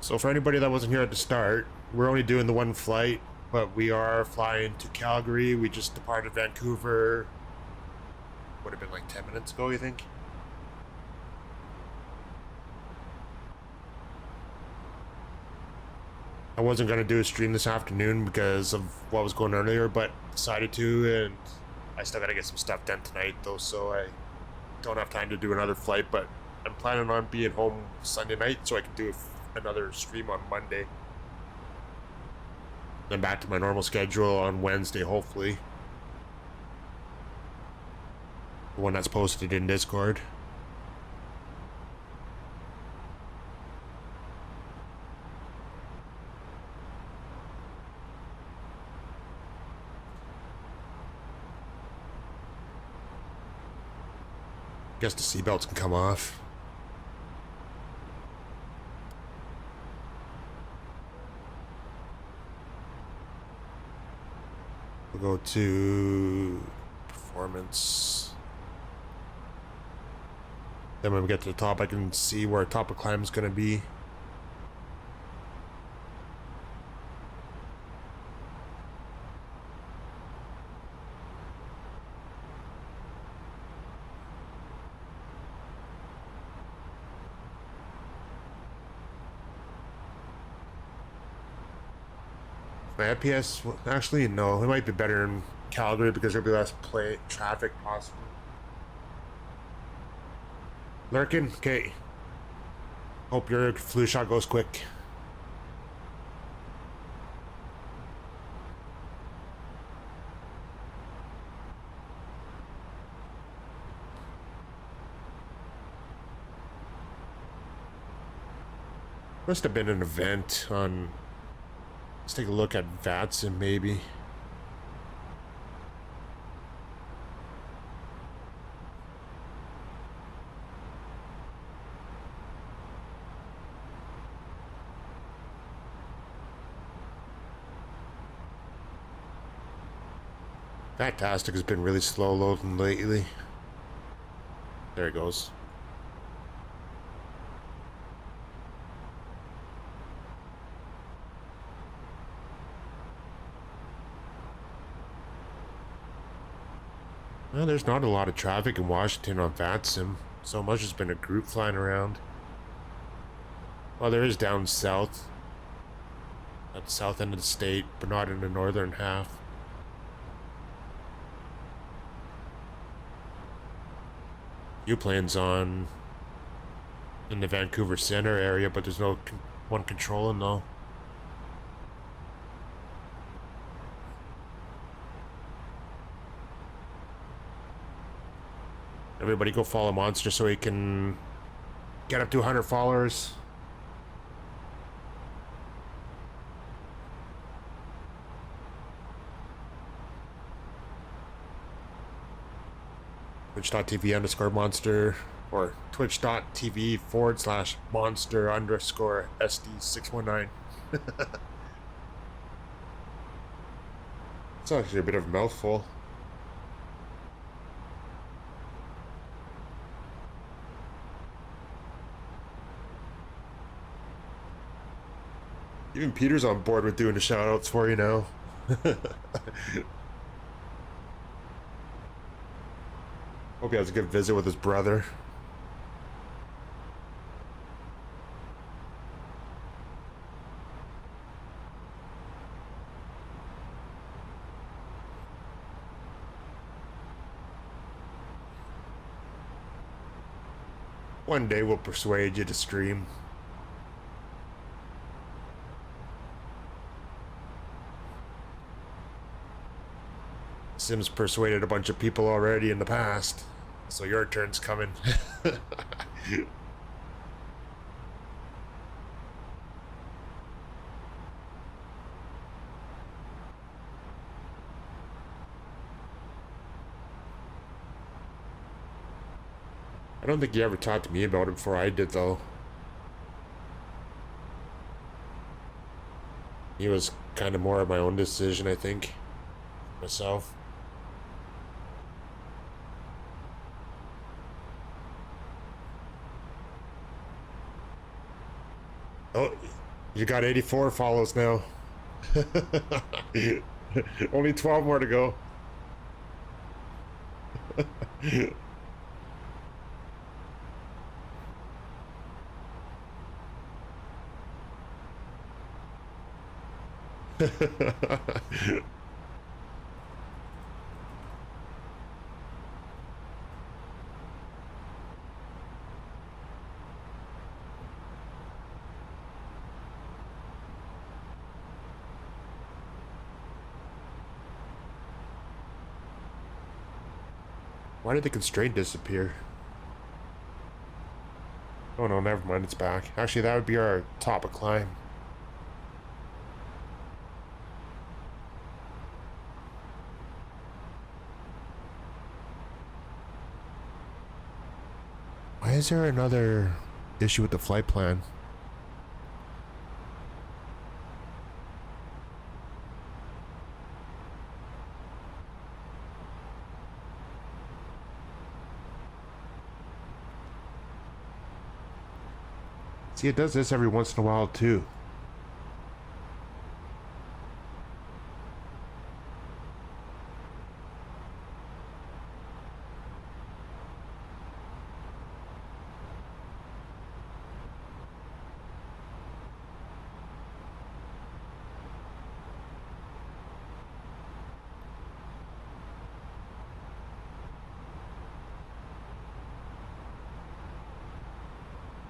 So for anybody that wasn't here at the start, we're only doing the one flight, but we are flying to Calgary. We just departed Vancouver. Would have been like 10 minutes ago, you think? I wasn't going to do a stream this afternoon because of what was going on earlier, but decided to, and I still got to get some stuff done tonight though, so I don't have time to do another flight, but I'm planning on being home Sunday night so I can do another stream on Monday. Then back to my normal schedule on Wednesday, hopefully. The one that's posted in Discord. Guess the seatbelts can come off. go to performance. Then when we get to the top, I can see where top of climb is going to be. My FPS, well, actually, no, it might be better in Calgary because there'll be less traffic possible. Lurkin, okay. Hope your flu shot goes quick. Must have been an event on. Let's take a look at VATSIM maybe. Fantastic has been really slow loading lately. There it goes. Well, there's not a lot of traffic in Washington on VATSIM. So much has been a group flying around. Well, there is down south. At the south end of the state, but not in the northern half. Few planes on in the Vancouver Center area, but there's no one controlling though. Everybody go follow Monster so he can get up to 100 followers. Twitch.tv_monster or twitch.tv/monster_SD619. It's actually a bit of a mouthful. Even Peter's on board with doing the shoutouts for you now. Hope he has a good visit with his brother. One day we'll persuade you to stream. Sim's persuaded a bunch of people already in the past, so your turn's coming. I don't think you ever talked to me about it before I did, though. He was kind of more of my own decision, I think, myself. Oh, you got 84 follows now. Only 12 more to go. Why did the constraint disappear? Oh no, never mind, it's back. Actually, that would be our top of climb. Why is there another issue with the flight plan? See, it does this every once in a while too.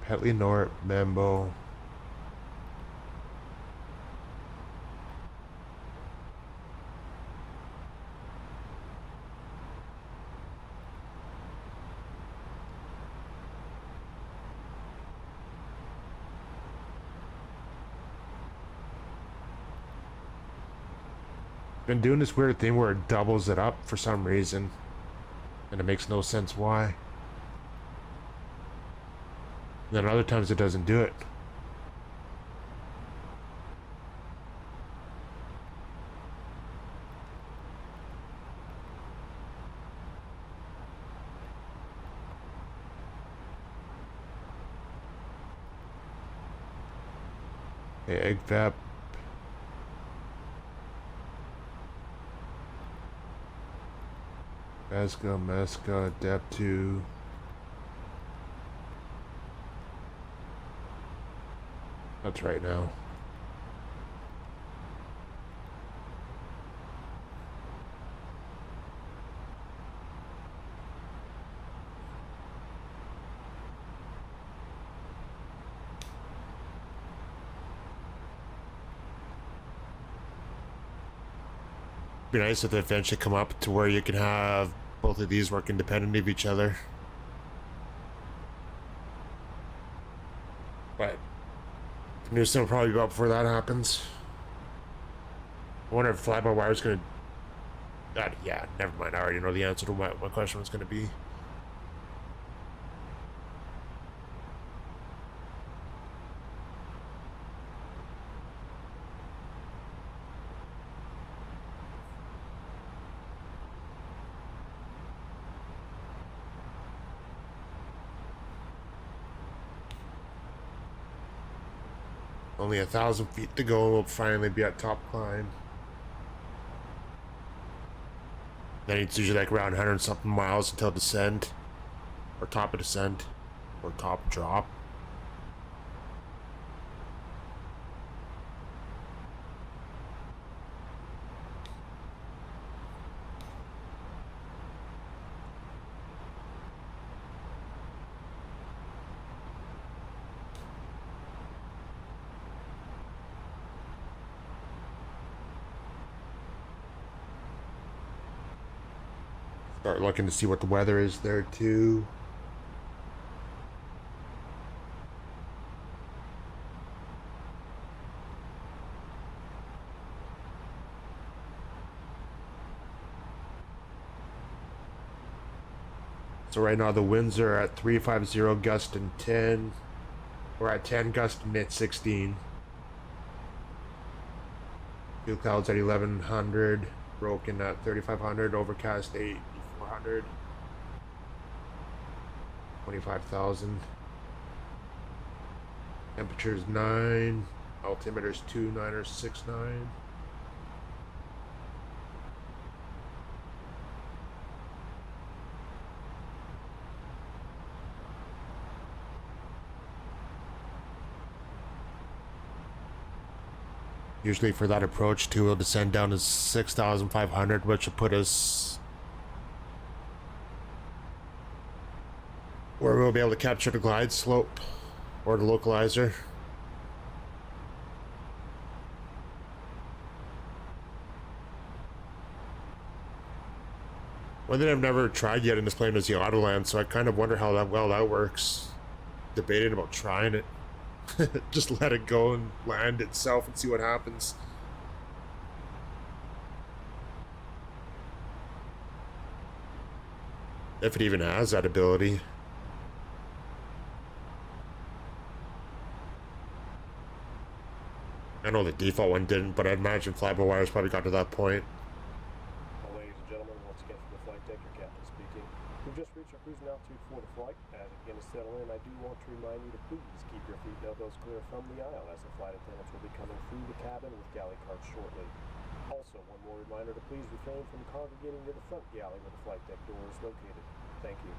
Petley Nort, Membo. Been doing this weird thing where it doubles it up for some reason, and it makes no sense why. Then other times it doesn't do it. Okay, egg vap. Mesca, Dep 2. That's right now. Be nice if they eventually come up to where you can have both of these work independent of each other. But the new sim will probably be up before that happens. I wonder if fly-by-wire is going to... yeah, never mind. I already know the answer to what my question was going to be. Only 1,000 feet to go, and we'll finally be at top climb. Then it's usually like around 100 something miles until descent, or top of descent, or top drop. Start looking to see what the weather is there too. So right now the winds are at 350, gust in 10. We're at 10, gust in 16. Fuel clouds at 1100, broken at 3500, overcast 8400. 25,000. Temperature's 9. Altimeter's 2969. Usually for that approach too, we'll descend down to 6,500, which will put us where we'll be able to capture the glide slope or the localizer. One thing I've never tried yet in this plane is the Autoland, so I kind of wonder how well that works. Debating about trying it. Just let it go and land itself and see what happens. If it even has that ability. I know the default one didn't, but I imagine fly-by-wire's probably got to that point. Ladies and gentlemen, once again from the flight deck, your captain speaking. We've just reached our cruising altitude for the flight. As it begins to settle in, I do want to remind you to please keep your feet and elbows clear from the aisle, as the flight attendants will be coming through the cabin with galley carts shortly. Also, one more reminder to please refrain from congregating near the front galley where the flight deck door is located. Thank you.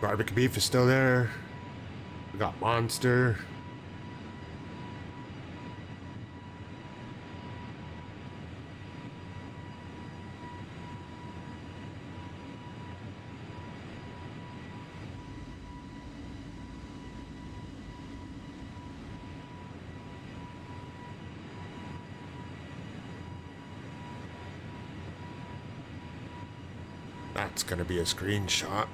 Barbecue beef is still there. We got Monster. That's gonna be a screenshot.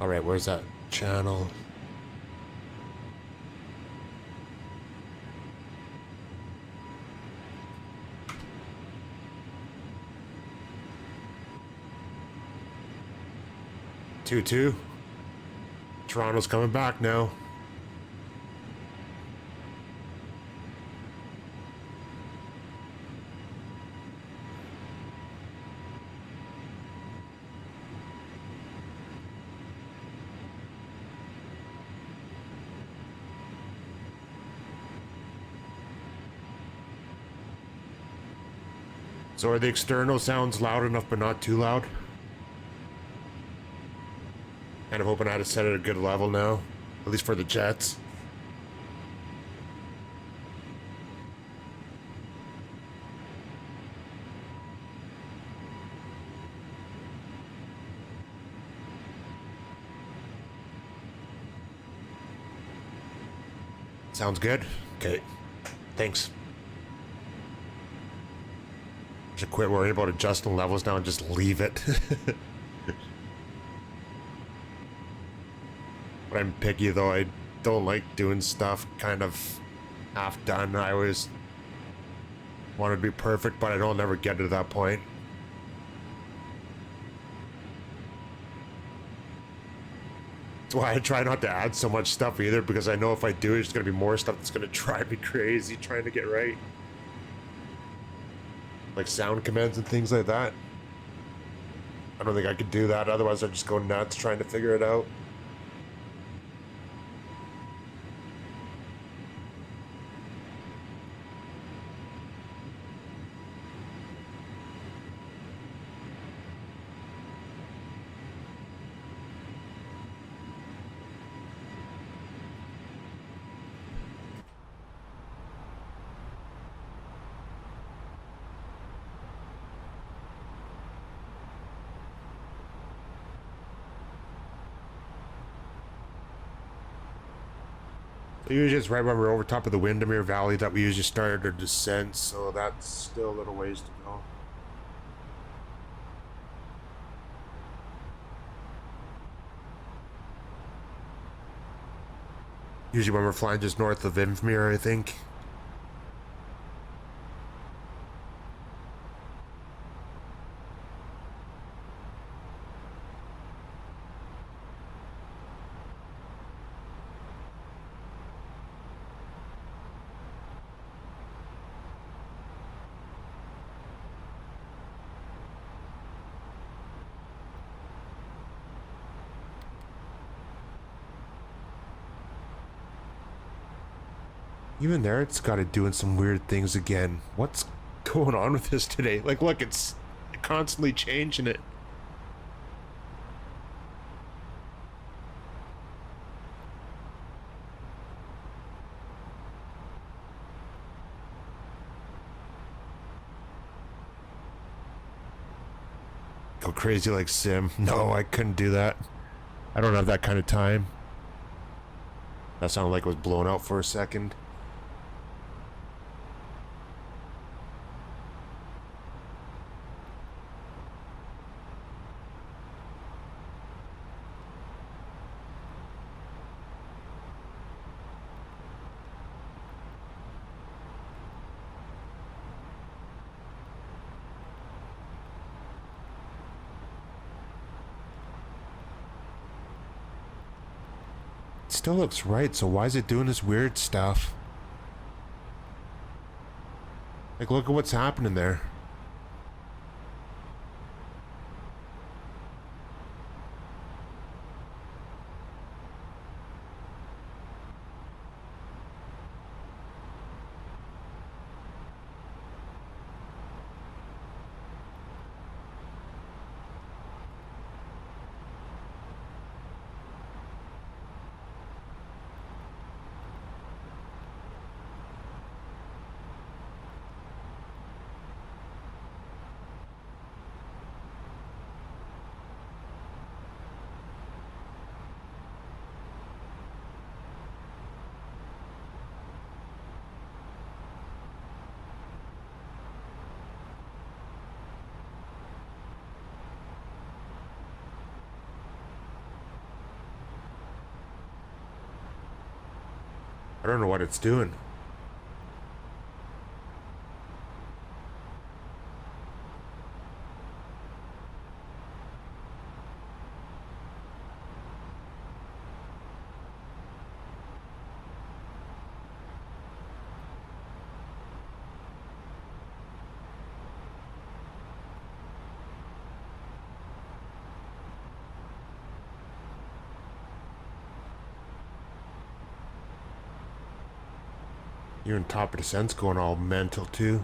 All right, where's that channel? Two. Toronto's coming back now. So are the external sounds loud enough but not too loud? Kind of hoping I had to set it at a good level now, at least for the jets. Sounds good? Okay, thanks. Should quit worrying about adjusting levels now and just leave it. But I'm picky though. I don't like doing stuff kind of half done. I always want it to be perfect, but I don't ever get to that point. That's why I try not to add so much stuff either, because I know if I do, there's going to be more stuff that's going to drive me crazy trying to get right. Like sound commands and things like that. I don't think I could do that, otherwise I'd just go nuts trying to figure it out. Usually it's right when we're over top of the Windermere Valley that we usually started our descent, so that's still a little ways to go. Usually when we're flying just north of Invermere, I think. Even there, it's got it doing some weird things again. What's going on with this today? Like, look, it's constantly changing it. Go crazy like Sim. No, I couldn't do that. I don't have that kind of time. That sounded like it was blown out for a second. still looks right, so why is it doing this weird stuff? Like, look at what's happening there. I don't know what it's doing. You're on top of the sense going all mental too.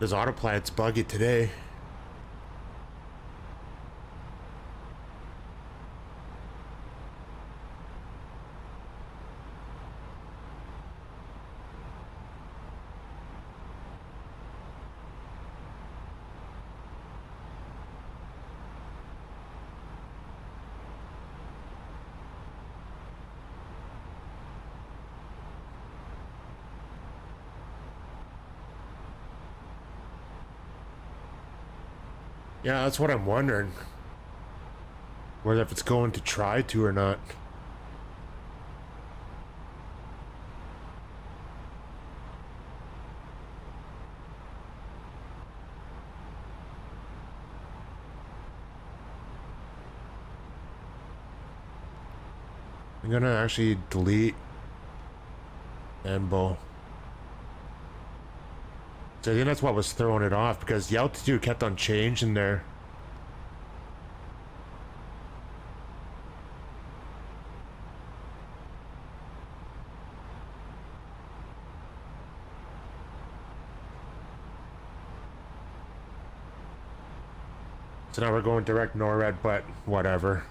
This autopilot's buggy today. Yeah, that's what I'm wondering. Whether if it's going to try to or not. I'm gonna actually delete Embo. So I think that's what was throwing it off, because the altitude kept on changing there. So now we're going direct NORAD, but whatever.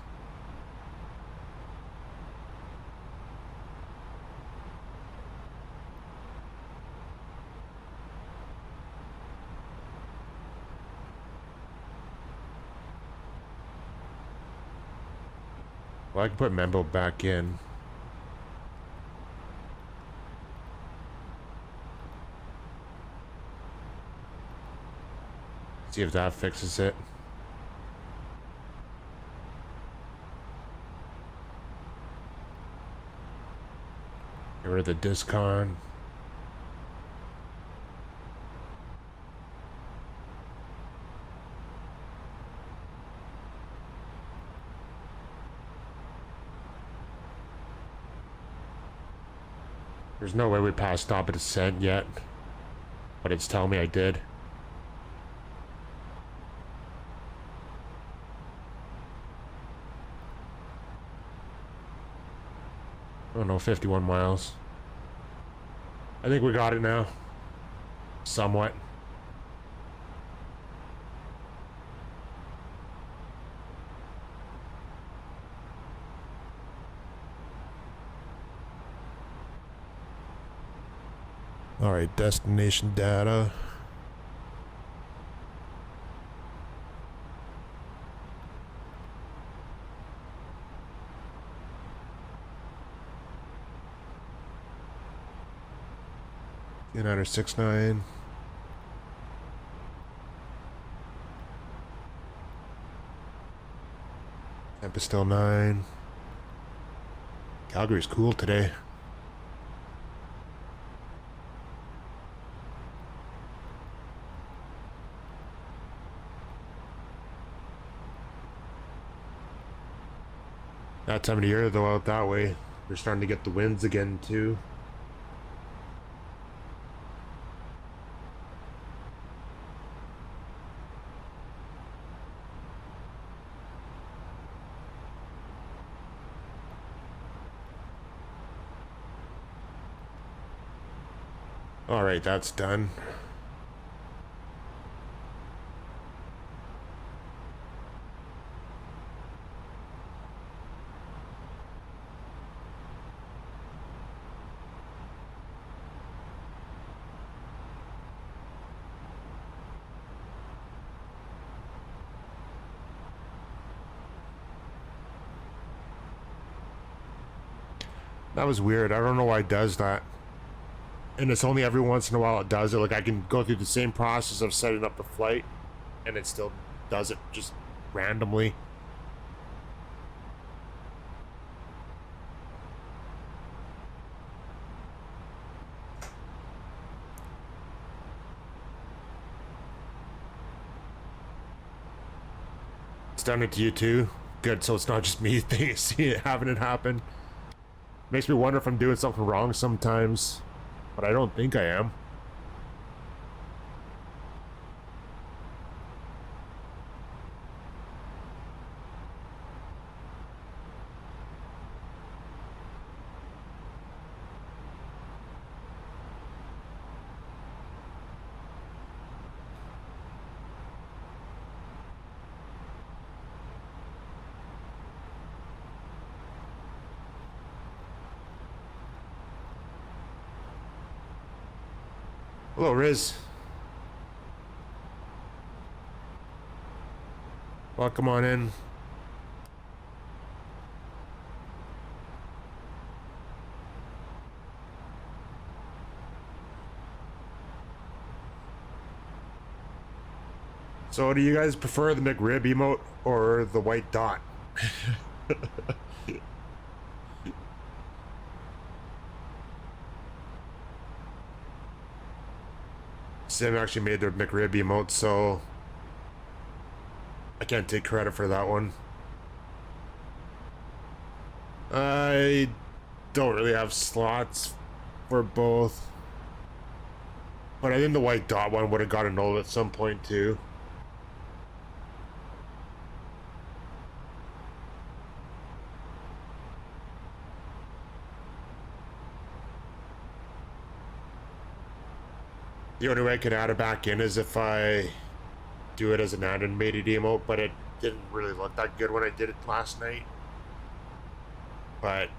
Well, I can put Membo back in. See if that fixes it. Get rid of the discon. There's no way we passed stop at descent yet, but it's telling me I did. Oh no, 51 miles. I think we got it now. Somewhat. All right, destination data. 969. Tampa's still 9. Calgary's cool today. That time of the year, though, out that way, they're starting to get the winds again, too. All right, that's done. That was weird. I don't know why it does that. And it's only every once in a while it does it. Like, I can go through the same process of setting up the flight, and it still does it just randomly. It's done it to you too? Good, so it's not just me having it happen. Makes me wonder if I'm doing something wrong sometimes. But I don't think I am. Hello, Riz. Welcome on in. So, do you guys prefer the McRib emote or the white dot? Sim actually made their McRib emote, so I can't take credit for that one. I don't really have slots for both, but I think the white dot one would have got annulled at some point too. The only way I could add it back in is if I do it as an animated emote, but it didn't really look that good when I did it last night. But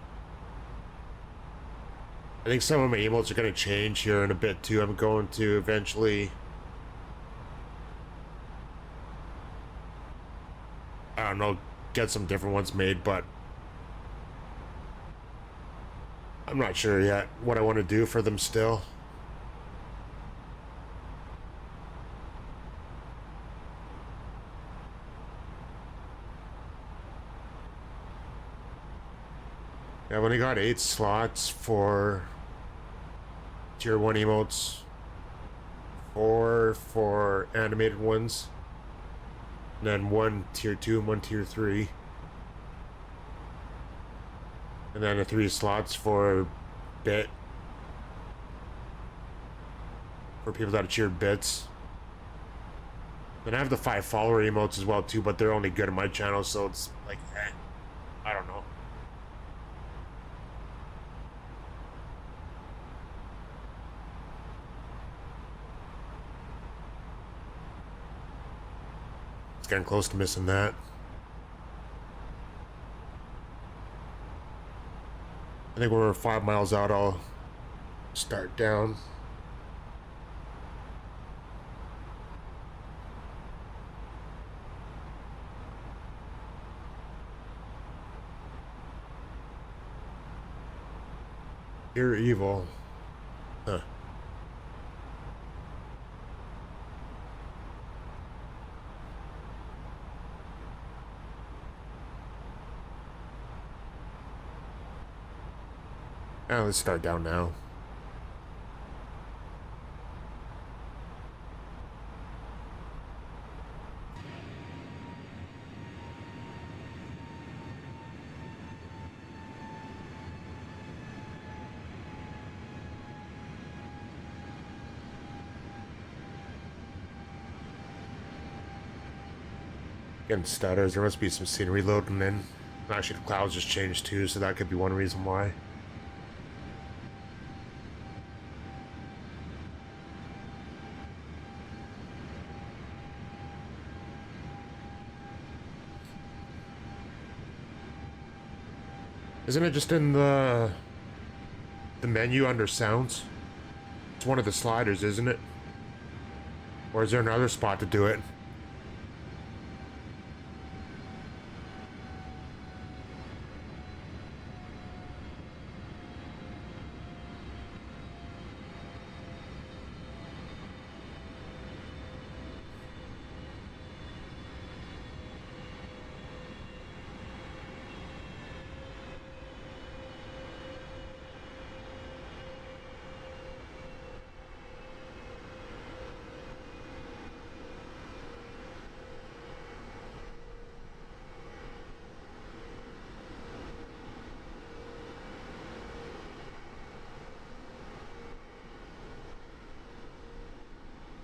I think some of my emotes are going to change here in a bit too. I'm going to eventually, I don't know, get some different ones made, but I'm not sure yet what I want to do for them still. Yeah, I've only got 8 slots for tier 1 emotes, 4 for animated ones, and then 1 tier 2 and 1 tier 3. And then the 3 slots for bit, for people that have cheered bits. Then I have the 5 follower emotes as well too, but they're only good on my channel, so it's like, I don't know. It's getting close to missing that. I think we're 5 miles out. I'll start down. You're evil. Huh. Let's start down now. Getting stutters. There must be some scenery loading in. Actually, the clouds just changed too, so that could be one reason why. Isn't it just in the menu under sounds? It's one of the sliders, isn't it? Or is there another spot to do it?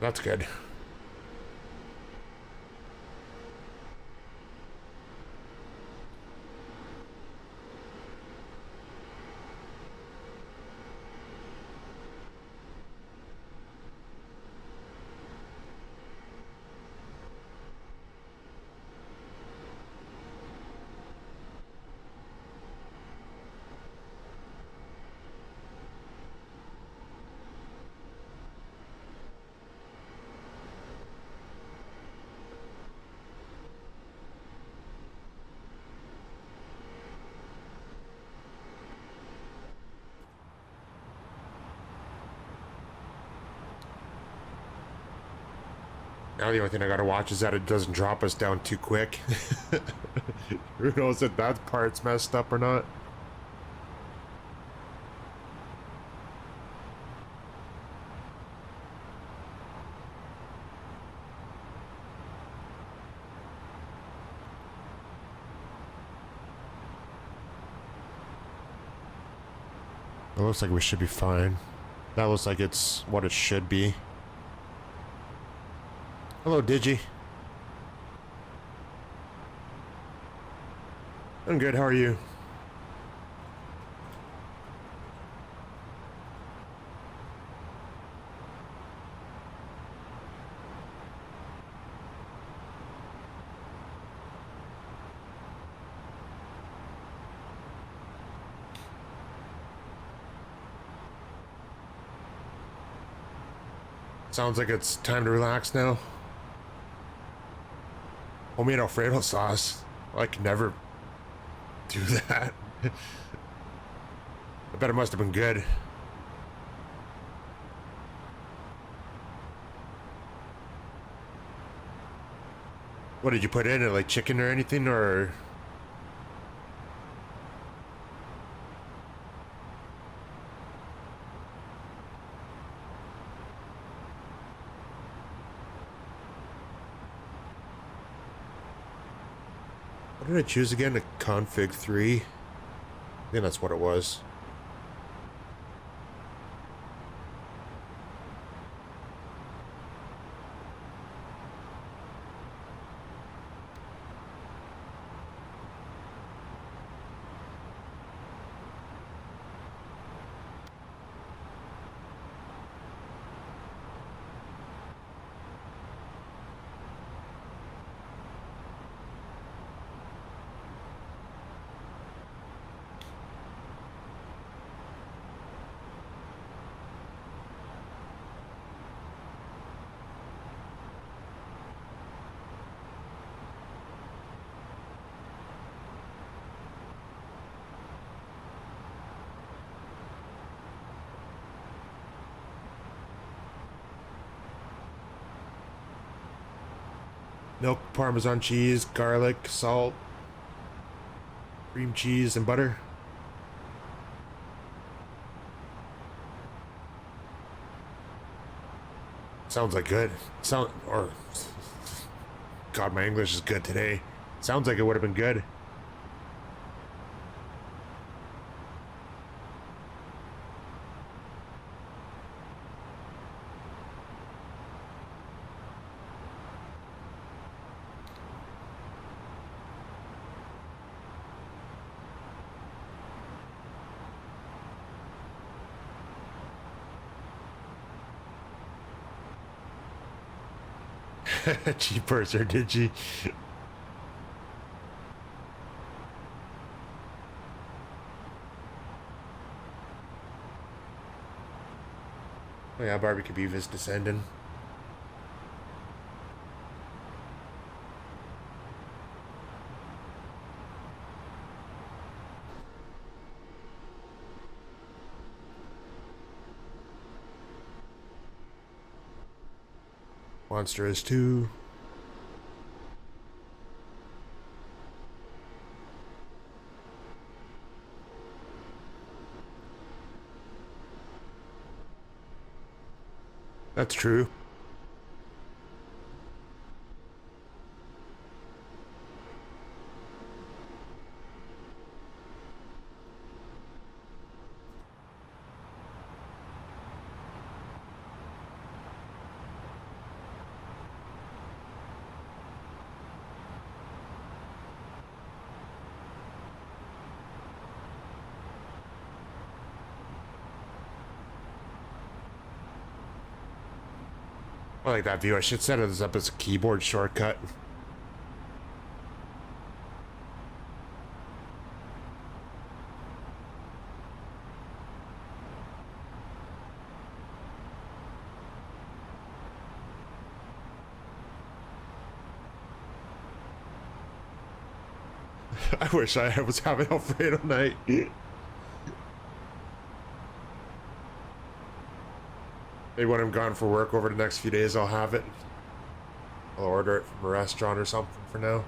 That's good. Now the only thing I gotta watch is that it doesn't drop us down too quick. Who knows if that part's messed up or not. It looks like we should be fine. That looks like it's what it should be. Hello, Digi. I'm good, how are you? Sounds like it's time to relax now. Homemade Alfredo sauce. I could never do that. I bet it must have been good. What did you put in it? Like chicken or anything, or? What did I choose again? A config 3? I think that's what it was. Milk, Parmesan cheese, garlic, salt, cream cheese, and butter. Sounds like good. God, my English is good today. Sounds like it would have been good. Cheapers, or did she? Oh yeah, barbecue beef is descending. Monster is too. That's true. I like that view. I should set this up as a keyboard shortcut. I wish I was having Alfredo night. Maybe when I'm gone for work over the next few days, I'll have it. I'll order it from a restaurant or something for now.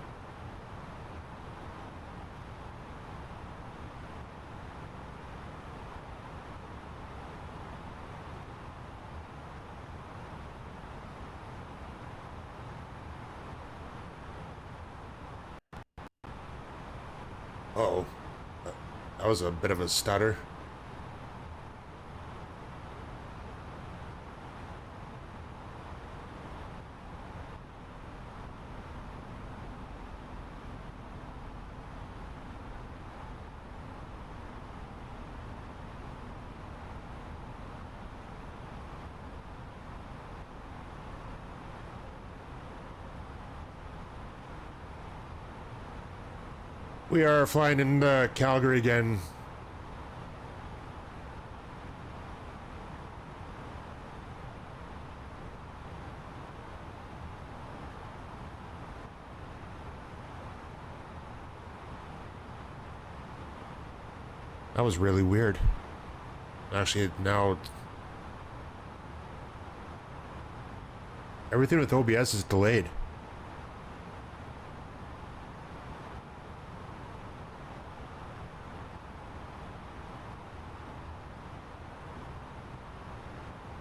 Uh-oh. That was a bit of a stutter. We are flying into Calgary again. That was really weird. Actually, now everything with OBS is delayed.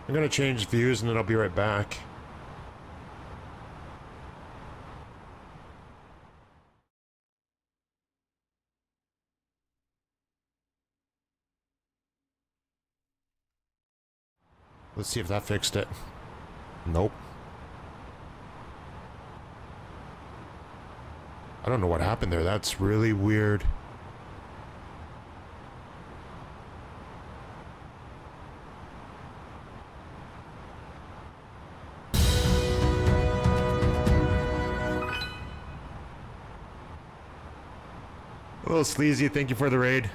I'm gonna change views and then I'll be right back. Let's see if that fixed it. Nope. I don't know what happened there. That's really weird. Hello, Sleazy. Thank you for the raid.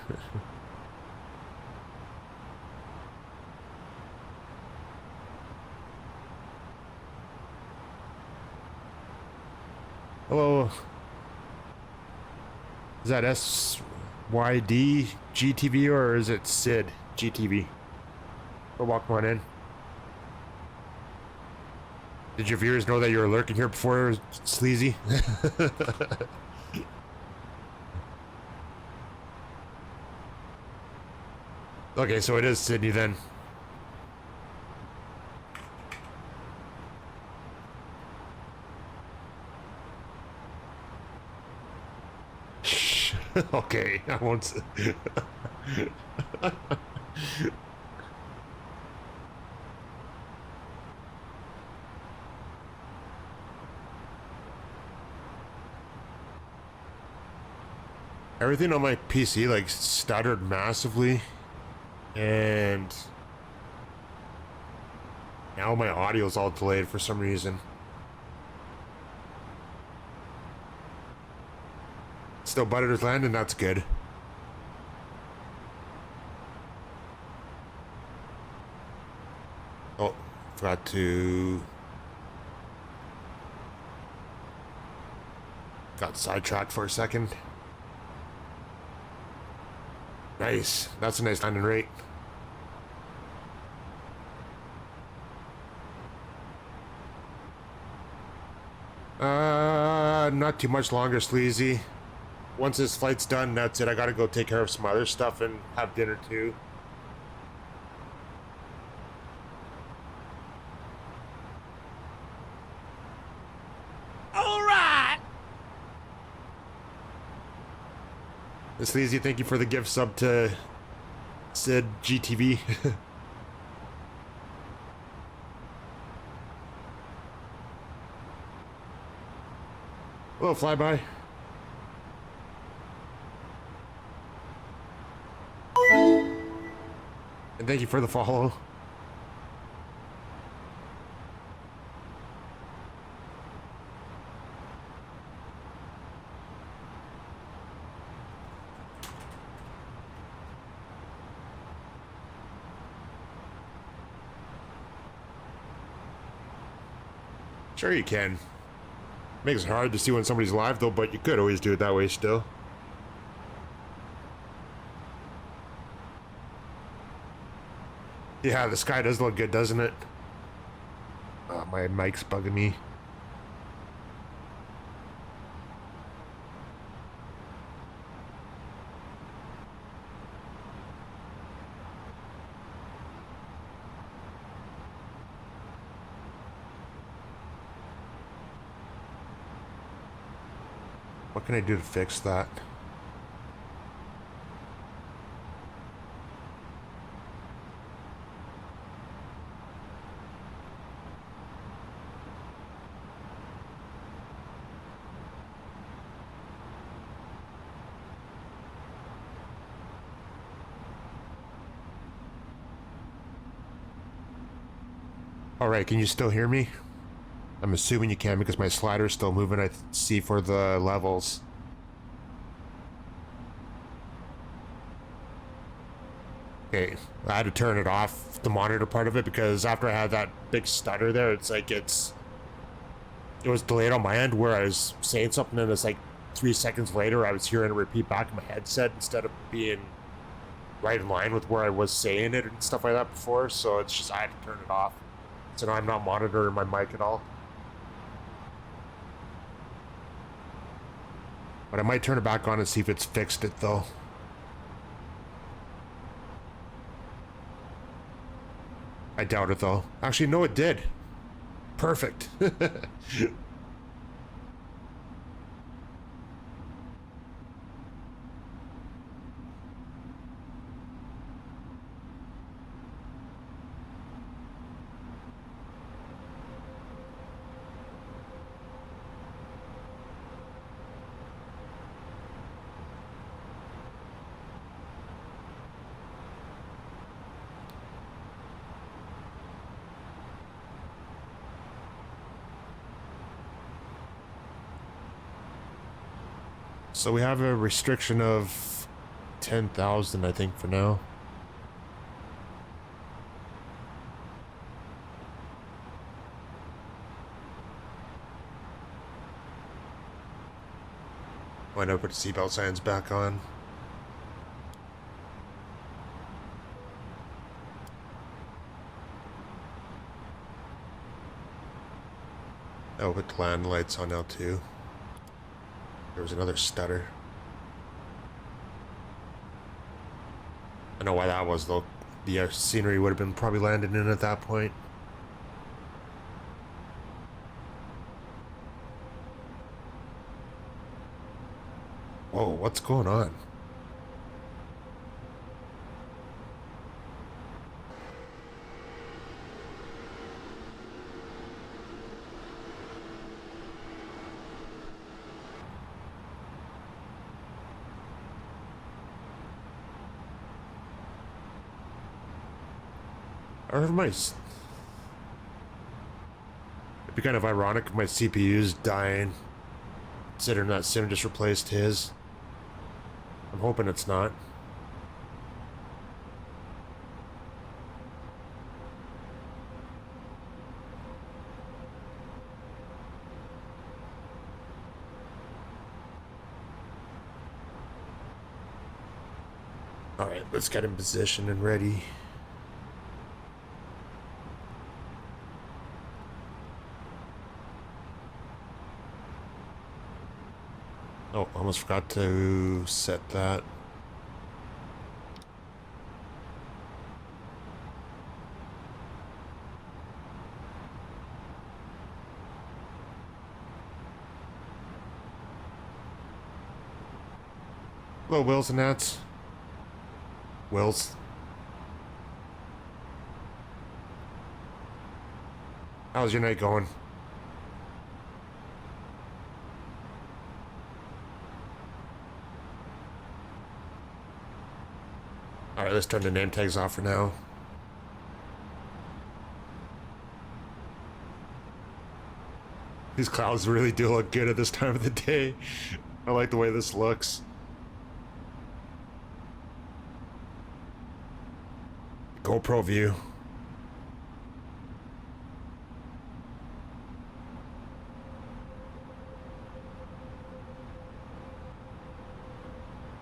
Hello. Is that SYD GTV or is it Sid GTV? Go walk one in. Did your viewers know that you were lurking here before, Sleazy? Okay, so it is Sydney then. Okay, I won't. Everything on my PC like stuttered massively, and now my audio's all delayed for some reason. Still buttered landing, that's good. Oh, forgot to... Got sidetracked for a second. Nice. That's a nice landing rate. Not too much longer, Sleazy. Once this flight's done, that's it. I gotta go take care of some other stuff and have dinner too. Alright! Sleazy, thank you for the gift sub to Sid GTV. Hello, flyby. And thank you for the follow. Sure you can. Makes it hard to see when somebody's live though, but you could always do it that way still. Yeah, the sky does look good, doesn't it? Oh, my mic's bugging me. What can I do to fix that? Alright, can you still hear me? I'm assuming you can because my slider's still moving, I see, for the levels. Okay, I had to turn it off, the monitor part of it, because after I had that big stutter there, it's like it was delayed on my end where I was saying something and it's like 3 seconds later I was hearing it repeat back in my headset instead of being right in line with where I was saying it and stuff like that before, so it's just I had to turn it off. So now I'm not monitoring my mic at all. But I might turn it back on and see if it's fixed it though. I doubt it though. Actually, no, it did. Perfect. So we have a restriction of 10,000, I think, for now. Why not put the seatbelt signs back on? Oh, put the land lights on now too. There was another stutter. I know why that was though. The scenery would have been probably landing in at that point. Whoa, what's going on? I don't know if it'd be kind of ironic if my CPU's dying, considering that Sim just replaced his. I'm hoping it's not. Alright, let's get in position and ready. Oh, almost forgot to set that. Hello, Wills and Nats. Wills. How's your night going? Alright, let's turn the name tags off for now. These clouds really do look good at this time of the day. I like the way this looks. GoPro view.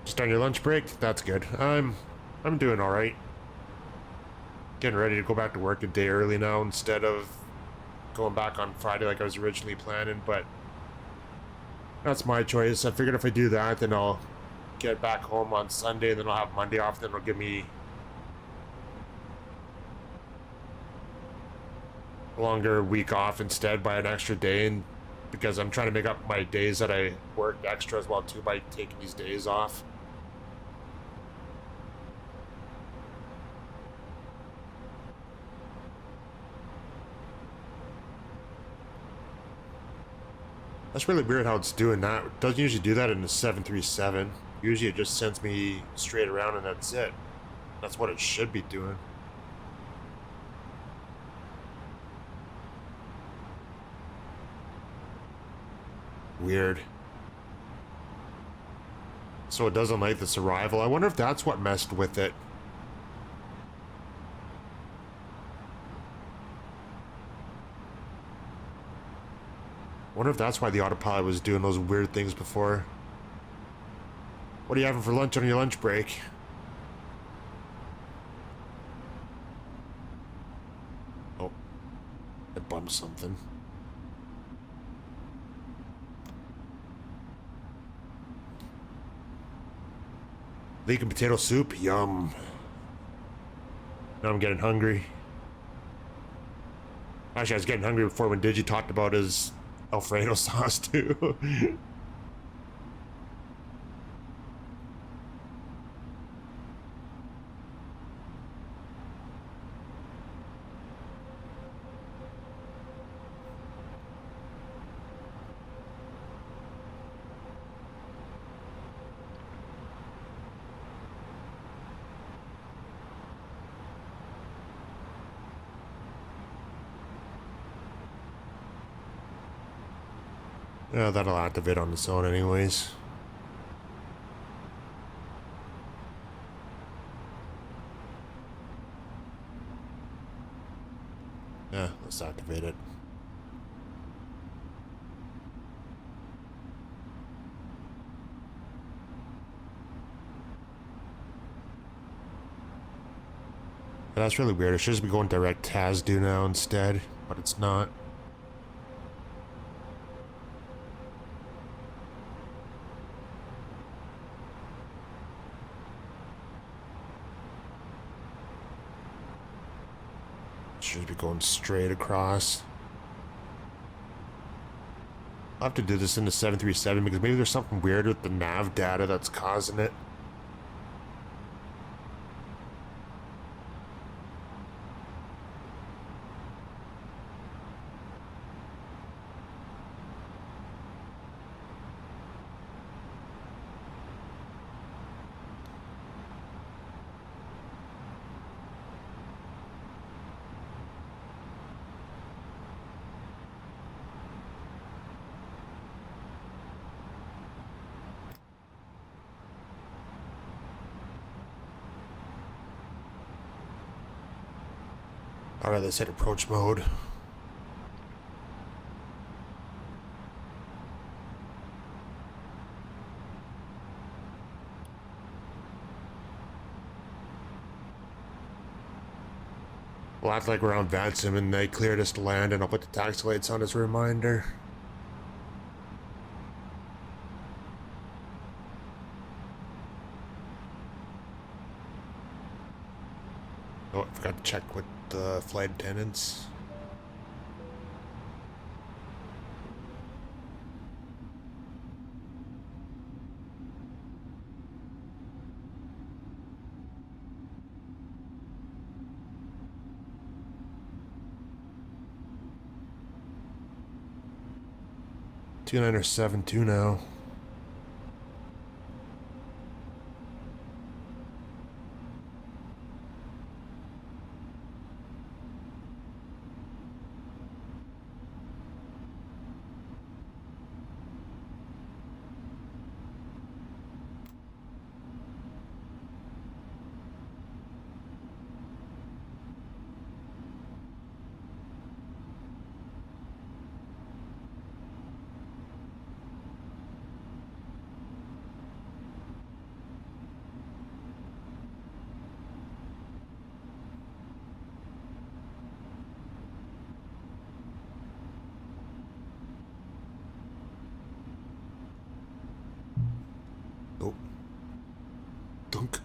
Just on your lunch break? That's good. I'm doing alright. Getting ready to go back to work a day early now instead of going back on Friday like I was originally planning, but that's my choice. I figured if I do that, then I'll get back home on Sunday, and then I'll have Monday off, then it'll give me a longer week off instead by an extra day, and because I'm trying to make up my days that I work extra as well too by taking these days off. That's really weird how it's doing that. It doesn't usually do that in the 737. Usually it just sends me straight around and that's it. That's what it should be doing. Weird. So it doesn't like this arrival. I wonder if that's what messed with it. Wonder if that's why the autopilot was doing those weird things before. What are you having for lunch on your lunch break? Oh, I bumped something. Leek and potato soup? Yum. Now I'm getting hungry. Actually, I was getting hungry before when Digi talked about his Alfredo sauce too. Yeah, that'll activate on its own anyways. Yeah, let's activate it. Yeah, that's really weird. It should just be going direct TASDO now instead, but it's not. Should be going straight across. I'll have to do this in the 737 because maybe there's something weird with the nav data that's causing it. Alright, let's hit approach mode. We'll act like we're on Vansim and they cleared us to land, and I'll put the taxi lights on as a reminder. Oh, I forgot to check with the flight attendants. Two 972 now. Oh. Dunk.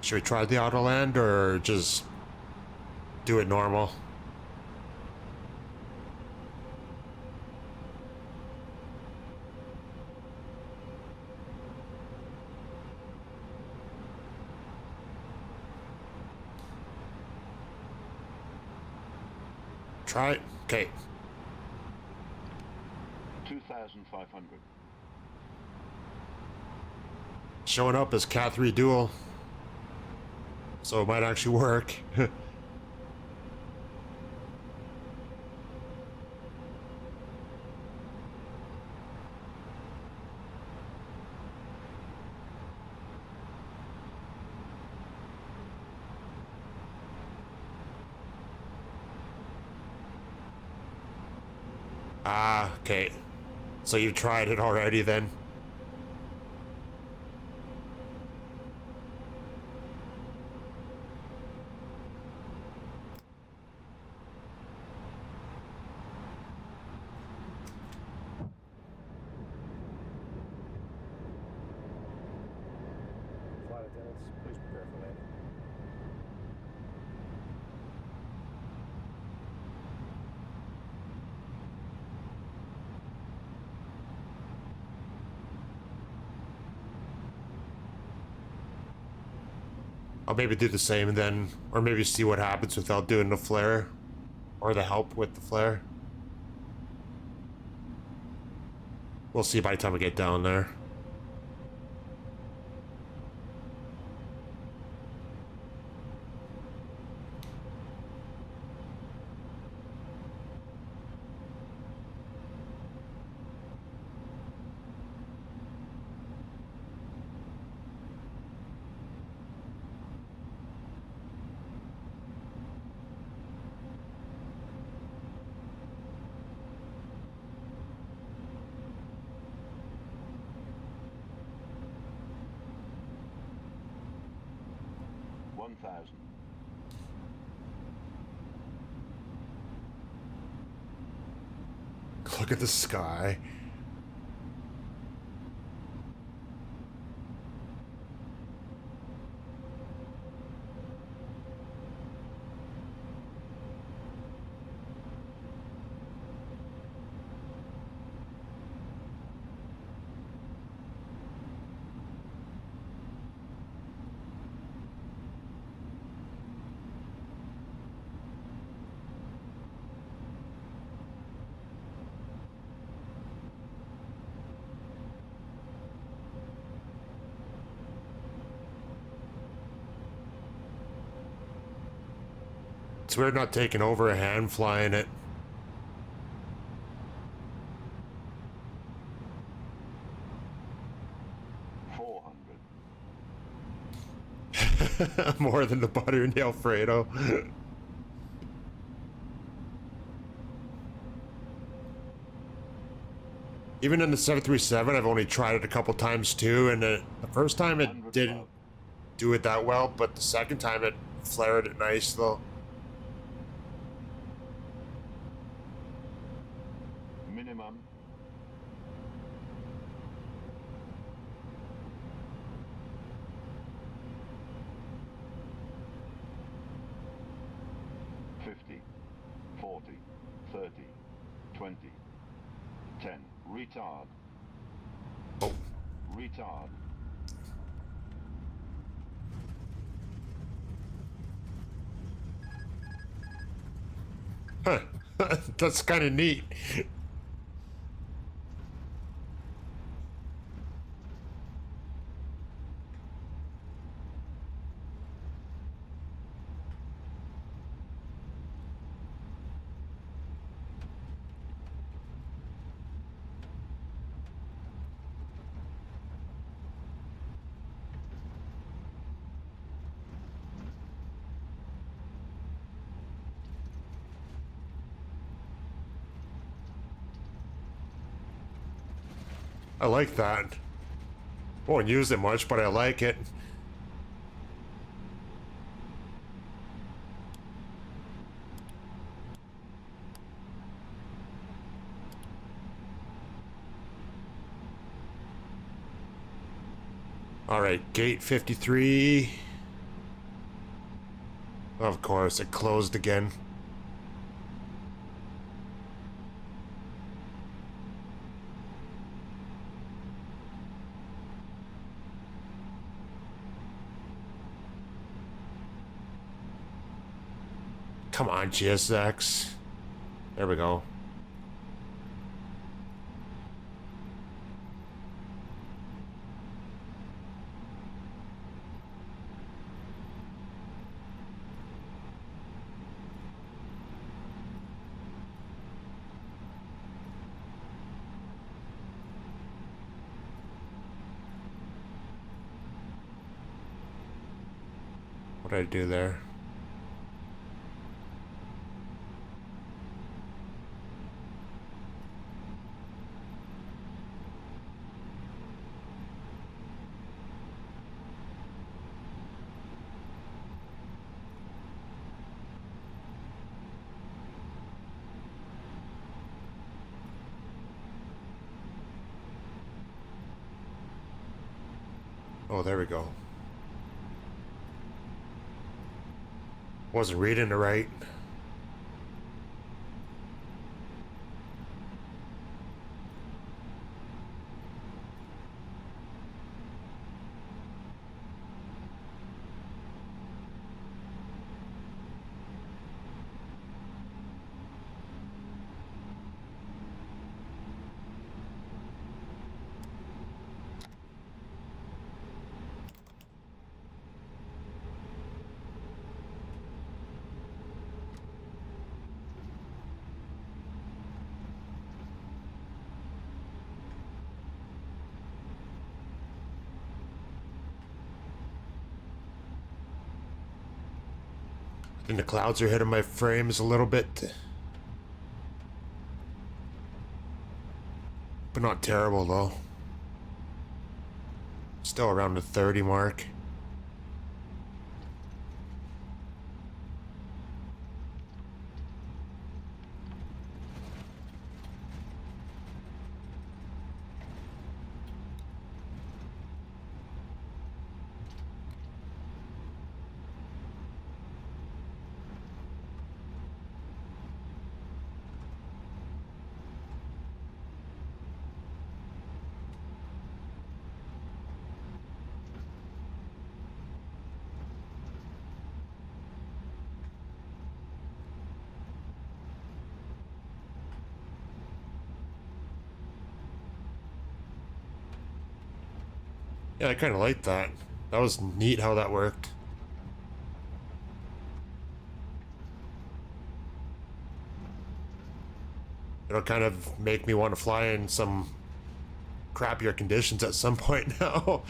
Should we try the auto land or just do it normal? Try it. Okay. 2,500. Showing up as Cat 3 Dual. So it might actually work. Ah, okay. So you tried it already then? Flight attendants, please prepare for landing. I'll maybe do the same and then, or maybe see what happens without doing the flare. Or the help with the flare. We'll see by the time we get down there. Look at the sky. It's weird not taking over a hand flying it. More than the butter and the Alfredo. Even in the 737, I've only tried it a couple times too, and the first time it didn't do it that well, but the second time it flared it nice though. Minimum. $50, $40, $30, $20, $10. Retard. Oh. Retard. Huh. That's kind of neat. I like that. Won't use it much, but I like it. Alright, gate 53. Of course, it closed again. Come on, GSX. There we go. What did I do there? Oh, there we go. Wasn't reading it right. I think the clouds are hitting my frames a little bit. But not terrible though. Still around the 30 mark. Yeah, I kind of like that. That was neat how that worked. It'll kind of make me want to fly in some crappier conditions at some point now.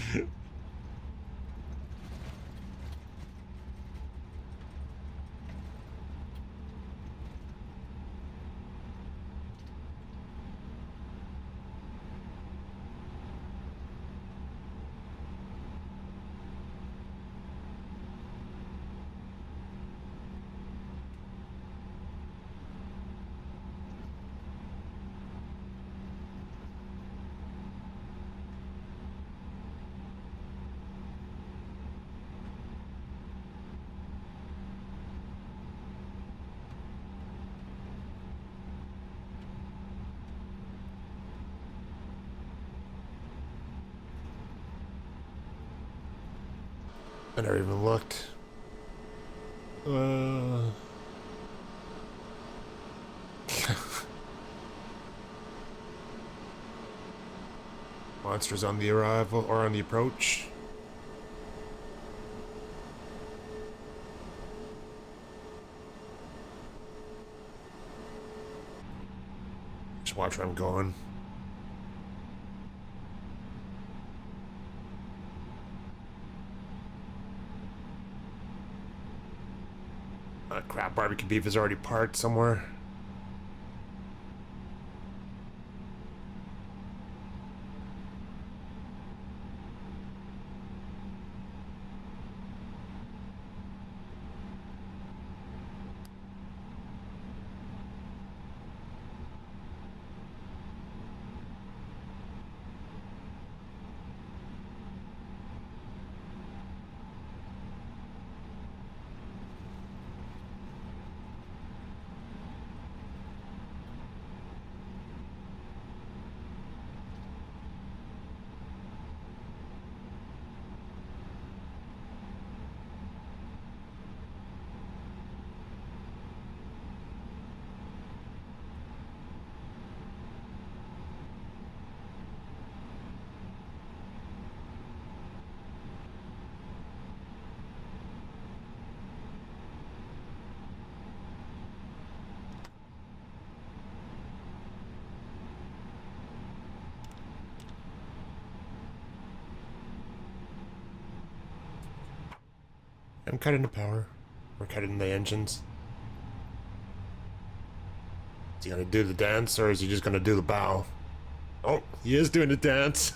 I never even looked. Monsters on the arrival or on the approach. Just watch where I'm going. Crap, barbecue beef is already parked somewhere. I'm cutting the power. We're cutting the engines. Is he gonna do the dance or is he just gonna do the bow? Oh, he is doing the dance.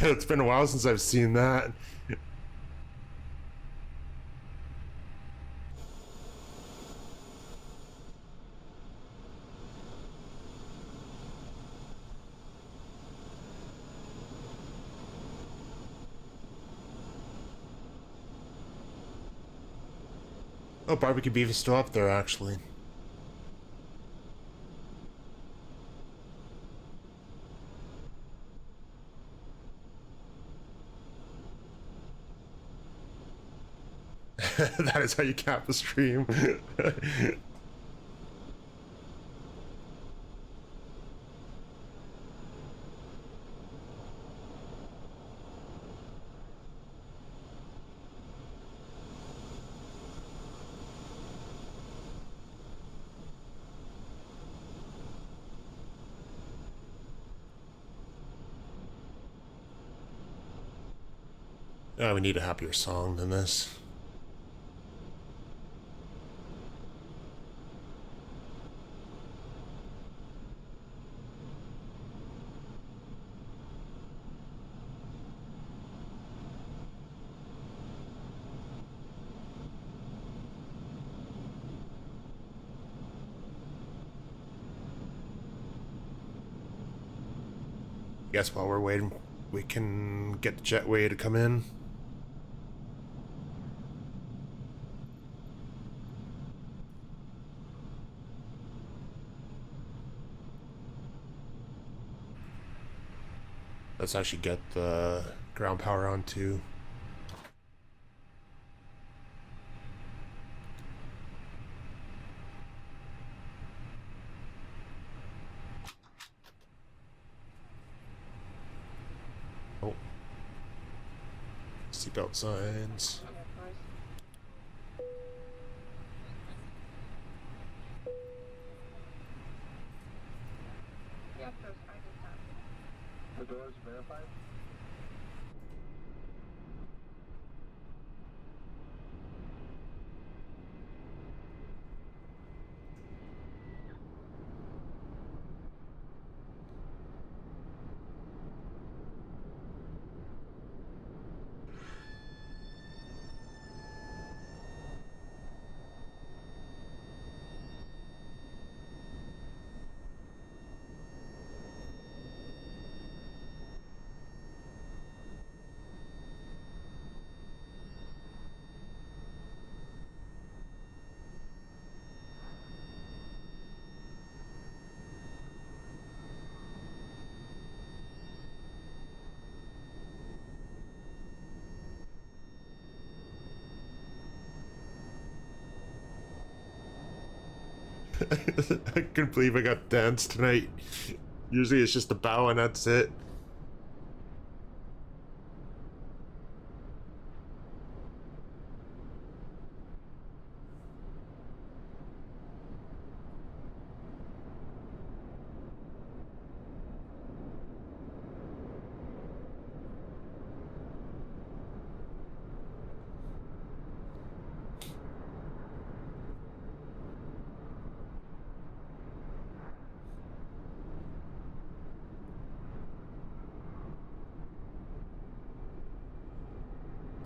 It's been a while since I've seen that. Oh, barbecue beef is still up there, actually. That is how you cap the stream. Oh, we need a happier song than this. Guess while we're waiting, we can get the jetway to come in. Let's actually get the ground power on too. Oh. Seatbelt signs. The doors verified? I couldn't believe I got dance tonight. Usually it's just a bow and that's it.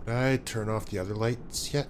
Did I turn off the other lights yet?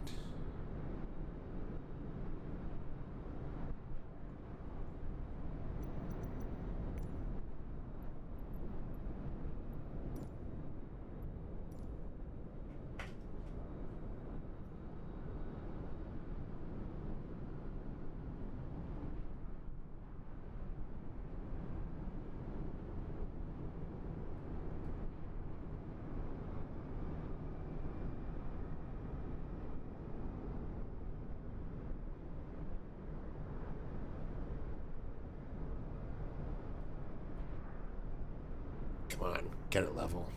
Come on, get it level.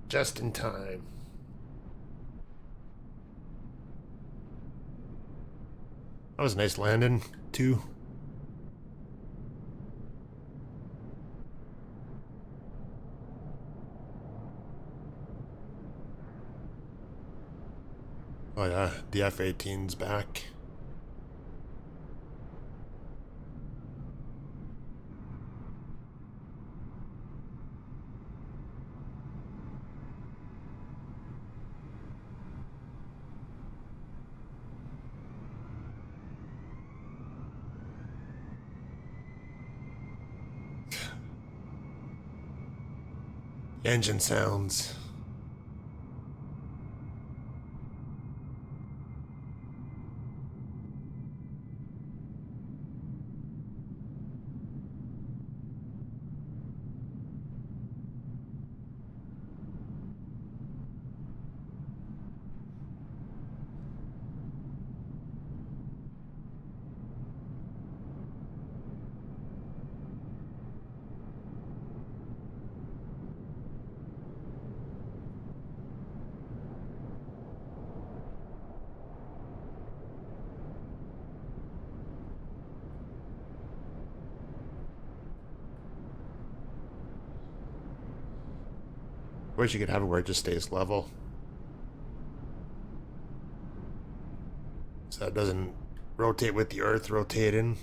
Just in time. That was a nice landing, too. Oh yeah, the F-18's back. Engine sounds. wish you could have it where it just stays level. So it doesn't rotate with the earth rotating.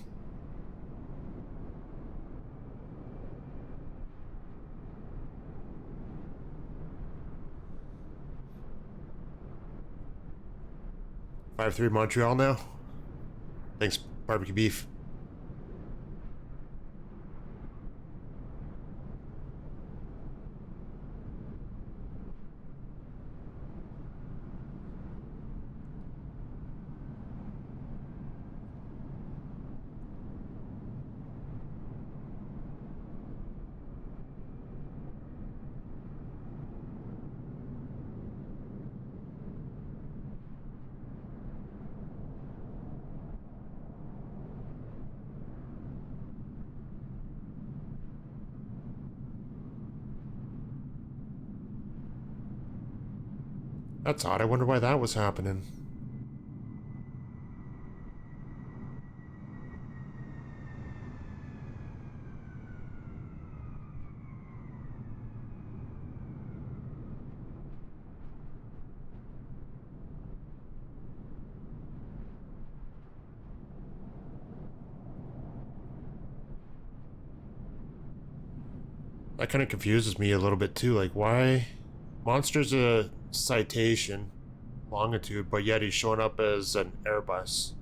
Five 3 Montreal now. Thanks, barbecue beef. That's odd. I wonder why that was happening. That kind of confuses me a little bit too. Like, why? Monster's a citation longitude, but yet he's showing up as an Airbus.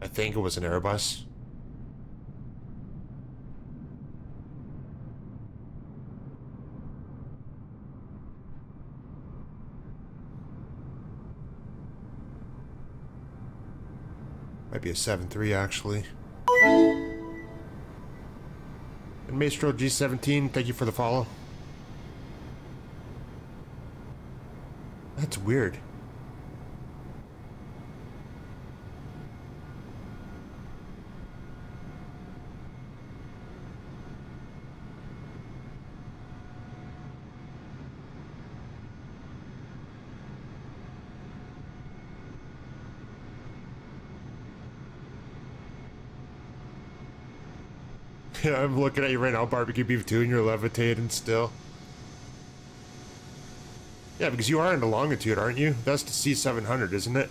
I think it was an Airbus. Might be a 7-3 actually. And Maestro G17, thank you for the follow. That's weird. Yeah, I'm looking at you right now, barbecue beef too, and you're levitating still. Yeah, because you are in the longitude, aren't you? That's the C700, isn't it?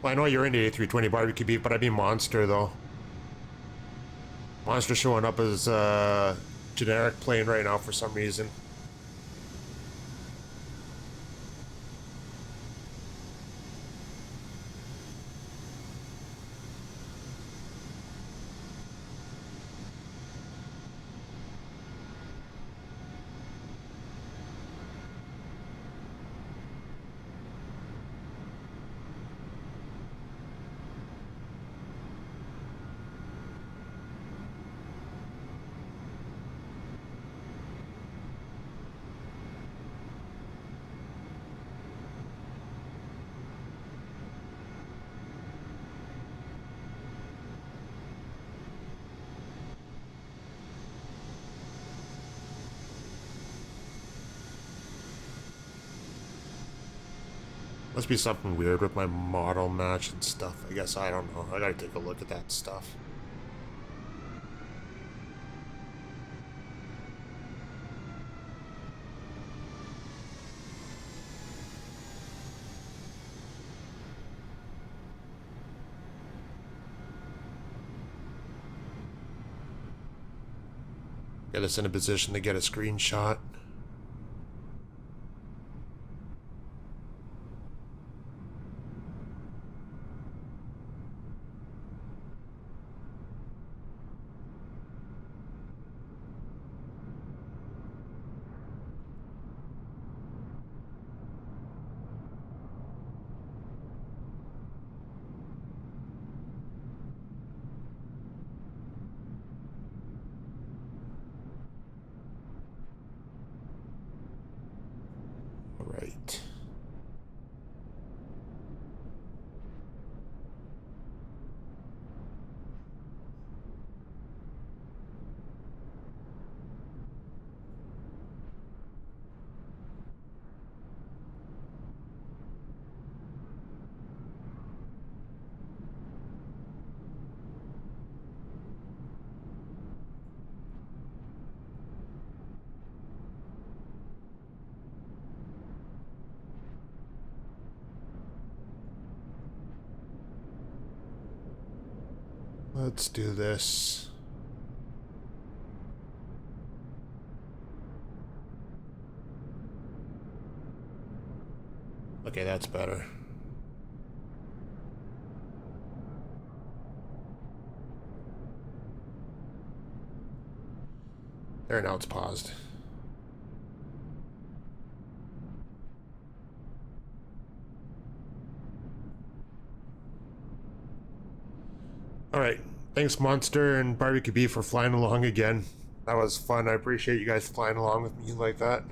Well, I know you're into A320 barbecue beef, but I mean Monster, though. Monster showing up as a generic plane right now for some reason. Must be something weird with my model match and stuff. I guess I don't know. I gotta take a look at that stuff. Get us in a position to get a screenshot. Let's do this. Okay, that's better. There, now it's paused. Alright, thanks Monster and Barbecue Beef for flying along again. That was fun. I appreciate you guys flying along with me like that.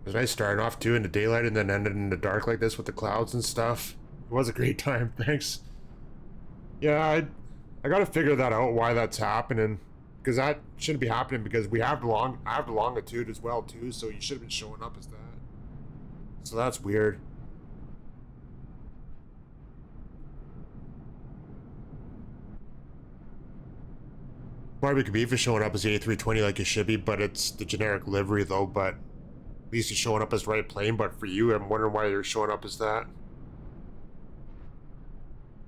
It was nice starting off too in the daylight and then ended in the dark like this with the clouds and stuff. It was a great time, thanks. Yeah, I gotta figure that out, why that's happening. Because that shouldn't be happening because I have the longitude as well too, so you should have been showing up as that. So that's weird. Barbecue Beef is showing up as A320 like it should be, but it's the generic livery though, but at least it's showing up as right plane, but for you, I'm wondering why you're showing up as that.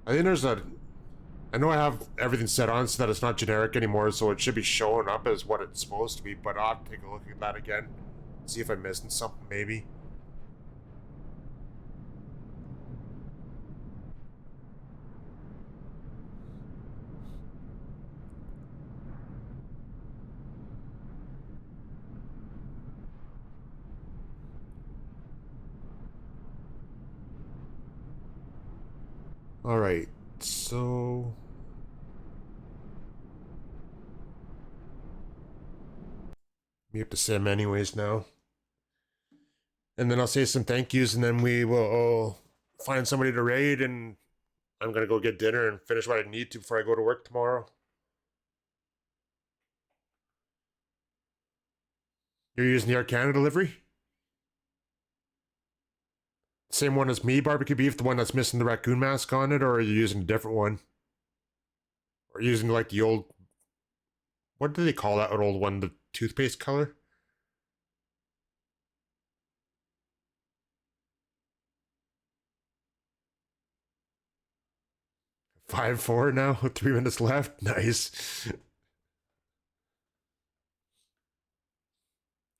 I think I know I have everything set on so that it's not generic anymore, so it should be showing up as what it's supposed to be, but I'll have to take a look at that again. See if I'm missing something, maybe. Alright, so... mute the sim anyways now. And then I'll say some thank yous and then we will find somebody to raid and I'm gonna go get dinner and finish what I need to before I go to work tomorrow. You're using the Air Canada delivery? Same one as me, Barbecue Beef, the one that's missing the raccoon mask on it, or are you using a different one? Or using like the old... what do they call that old one? The toothpaste color? Five, 4 now, with 3 minutes left. Nice.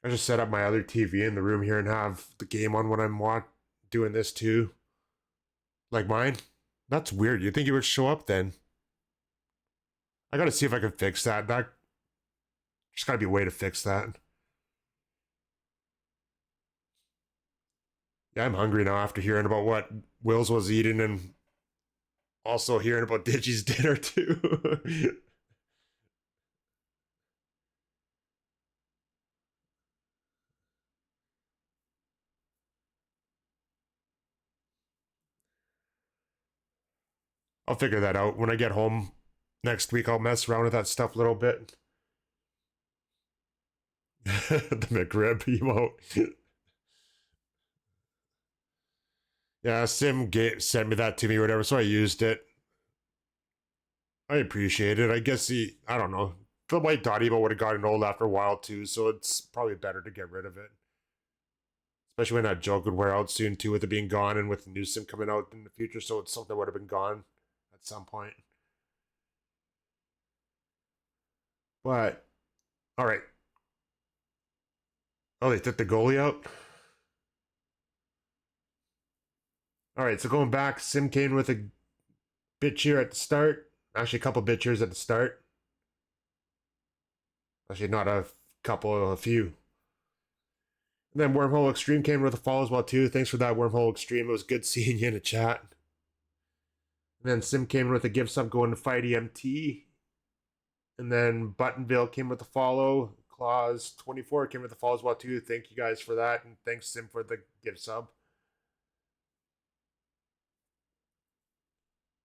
I just set up my other TV in the room here and have the game on when I'm doing this too. Like mine? That's weird. You think it would show up then? I gotta see if I can fix that. There's gotta be a way to fix that. Yeah, I'm hungry now after hearing about what Wills was eating and also hearing about Digi's dinner too. I'll figure that out when I get home next week. I'll mess around with that stuff a little bit. The McRib emote. Yeah, Sim sent me that to me or whatever, so I used it. I appreciate it. I guess I don't know. The white dot emo would have gotten old after a while too, so it's probably better to get rid of it. Especially when that joke would wear out soon too, with it being gone and with the new Sim coming out in the future, so it's something that would have been gone at some point. But, alright. Oh, they took the goalie out? Alright, so going back, Sim came with a bit cheer at the start. Actually, a couple bit cheers at the start. Actually, not a couple, a few. And then Wormhole Extreme came with a follow as well too. Thanks for that, Wormhole Extreme. It was good seeing you in the chat. And then Sim came with a give sub going to Fight EMT. And then Buttonville came with a follow. Claus 24 came with a follow as well too. Thank you guys for that. And thanks Sim for the give sub.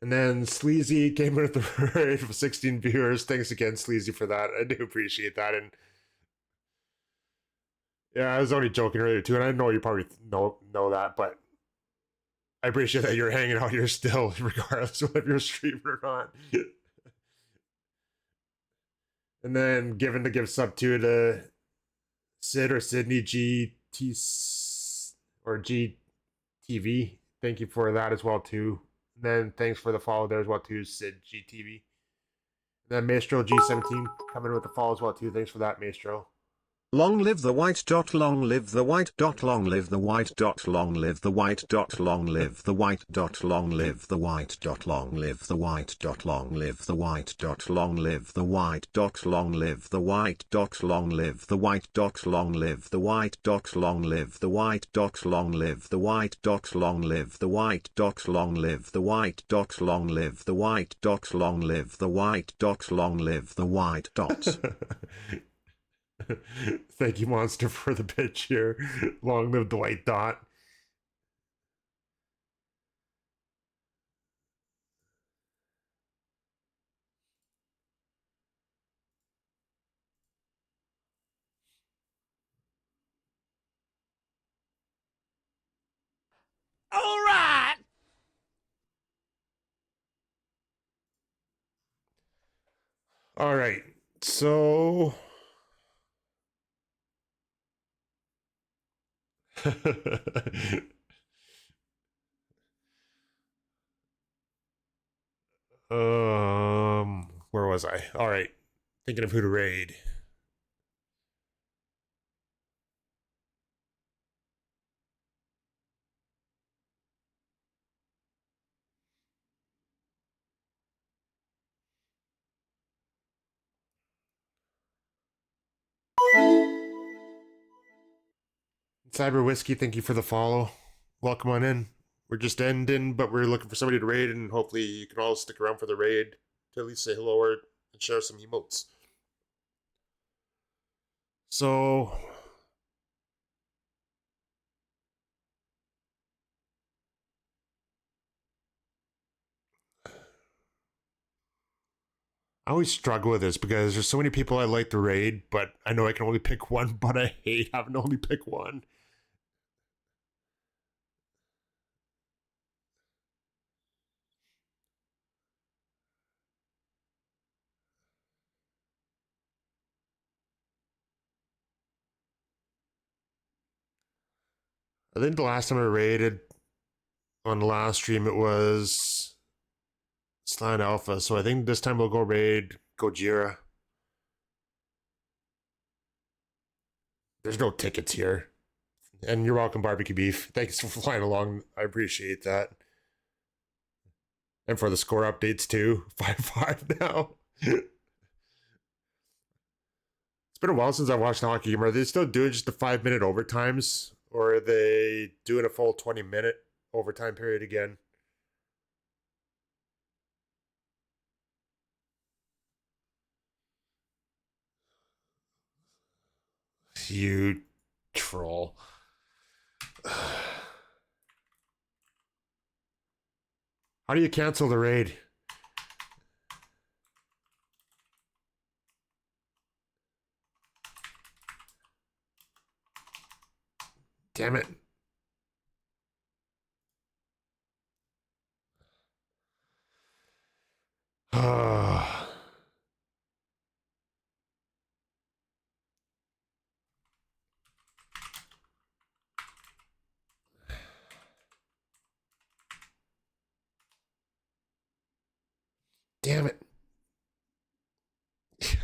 And then Sleazy came with the rate of 16 viewers. Thanks again, Sleazy, for that. I do appreciate that. And yeah, I was only joking earlier too, and I know you probably know that, but I appreciate that you're hanging out here still, regardless of if you're streaming or not. And then give sub 2 to Sid or Sydney GT or GTV. Thank you for that as well too. And then thanks for the follow there as well too, Sid GTV. And then Maestro G17 coming with the follow as well too. Thanks for that, Maestro. Long live the white dot, long live the white dot, long live the white dot, long live the white dot, long live the white dot, long live the white dot, long live the white dot, long live the white dot, long live the white dot, long live the white dot, long live the white dot, long live the white dot, long live the white dot, long live the white dot, long live the white dot, long live the white dot, long live the white dot, long live the white dot, long live the white dot. Thank you, Monster, for the pitch here. Long live the white dot. All right. All right. So where was I? All right. Thinking of who to raid. Cyber Whiskey, thank you for the follow. Welcome on in. We're just ending, but we're looking for somebody to raid, and hopefully you can all stick around for the raid to at least say hello or and share some emotes. So I always struggle with this because there's so many people I like to raid, but I know I can only pick one, but I hate having to only pick one. I think the last time I raided on the last stream, it was Slan Alpha, so I think this time we'll go raid Gojira. There's no tickets here. And you're welcome, Barbecue Beef. Thanks for flying along. I appreciate that. And for the score updates too. 5-5 now. It's been a while since I watched Hockey Gamer. Are they still doing just the 5-minute overtimes? Or are they doing a full 20-minute overtime period again? You troll. How do you cancel the raid? Damn it. Damn it.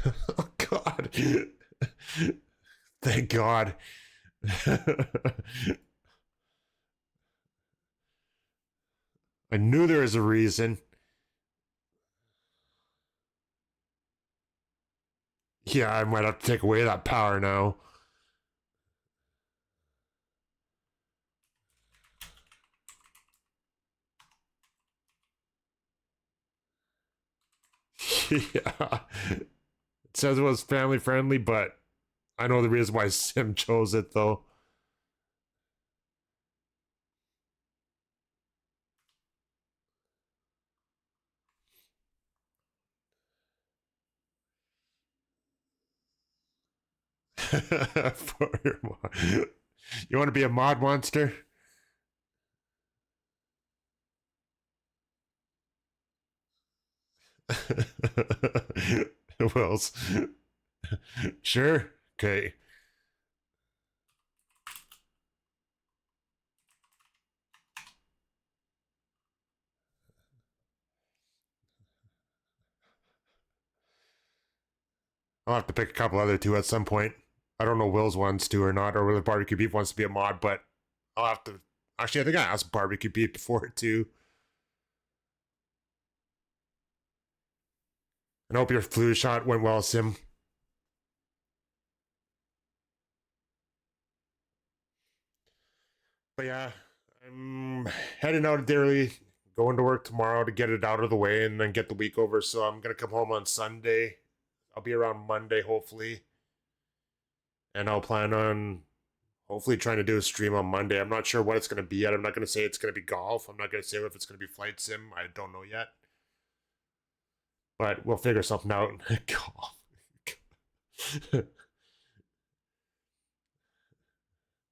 Oh, God. Thank God. I knew there was a reason. Yeah, I might have to take away that power now. Yeah. It says it was family friendly, but I know the reason why Sim chose it, though. For your mod. You want to be a mod monster? Wills. Sure. Okay. I'll have to pick a couple other two at some point. I don't know Will's wants to or not, or whether Barbecue Beef wants to be a mod, but I'll have to. Actually, I think I asked Barbecue Beef before too. And I hope your flu shot went well, Sim. But yeah, I'm heading out early, going to work tomorrow to get it out of the way and then get the week over. So I'm gonna come home on Sunday. I'll be around Monday, hopefully. And I'll plan on hopefully trying to do a stream on Monday. I'm not sure what it's gonna be yet. I'm not gonna say it's gonna be golf. I'm not gonna say if it's gonna be flight sim. I don't know yet. But we'll figure something out. Golf.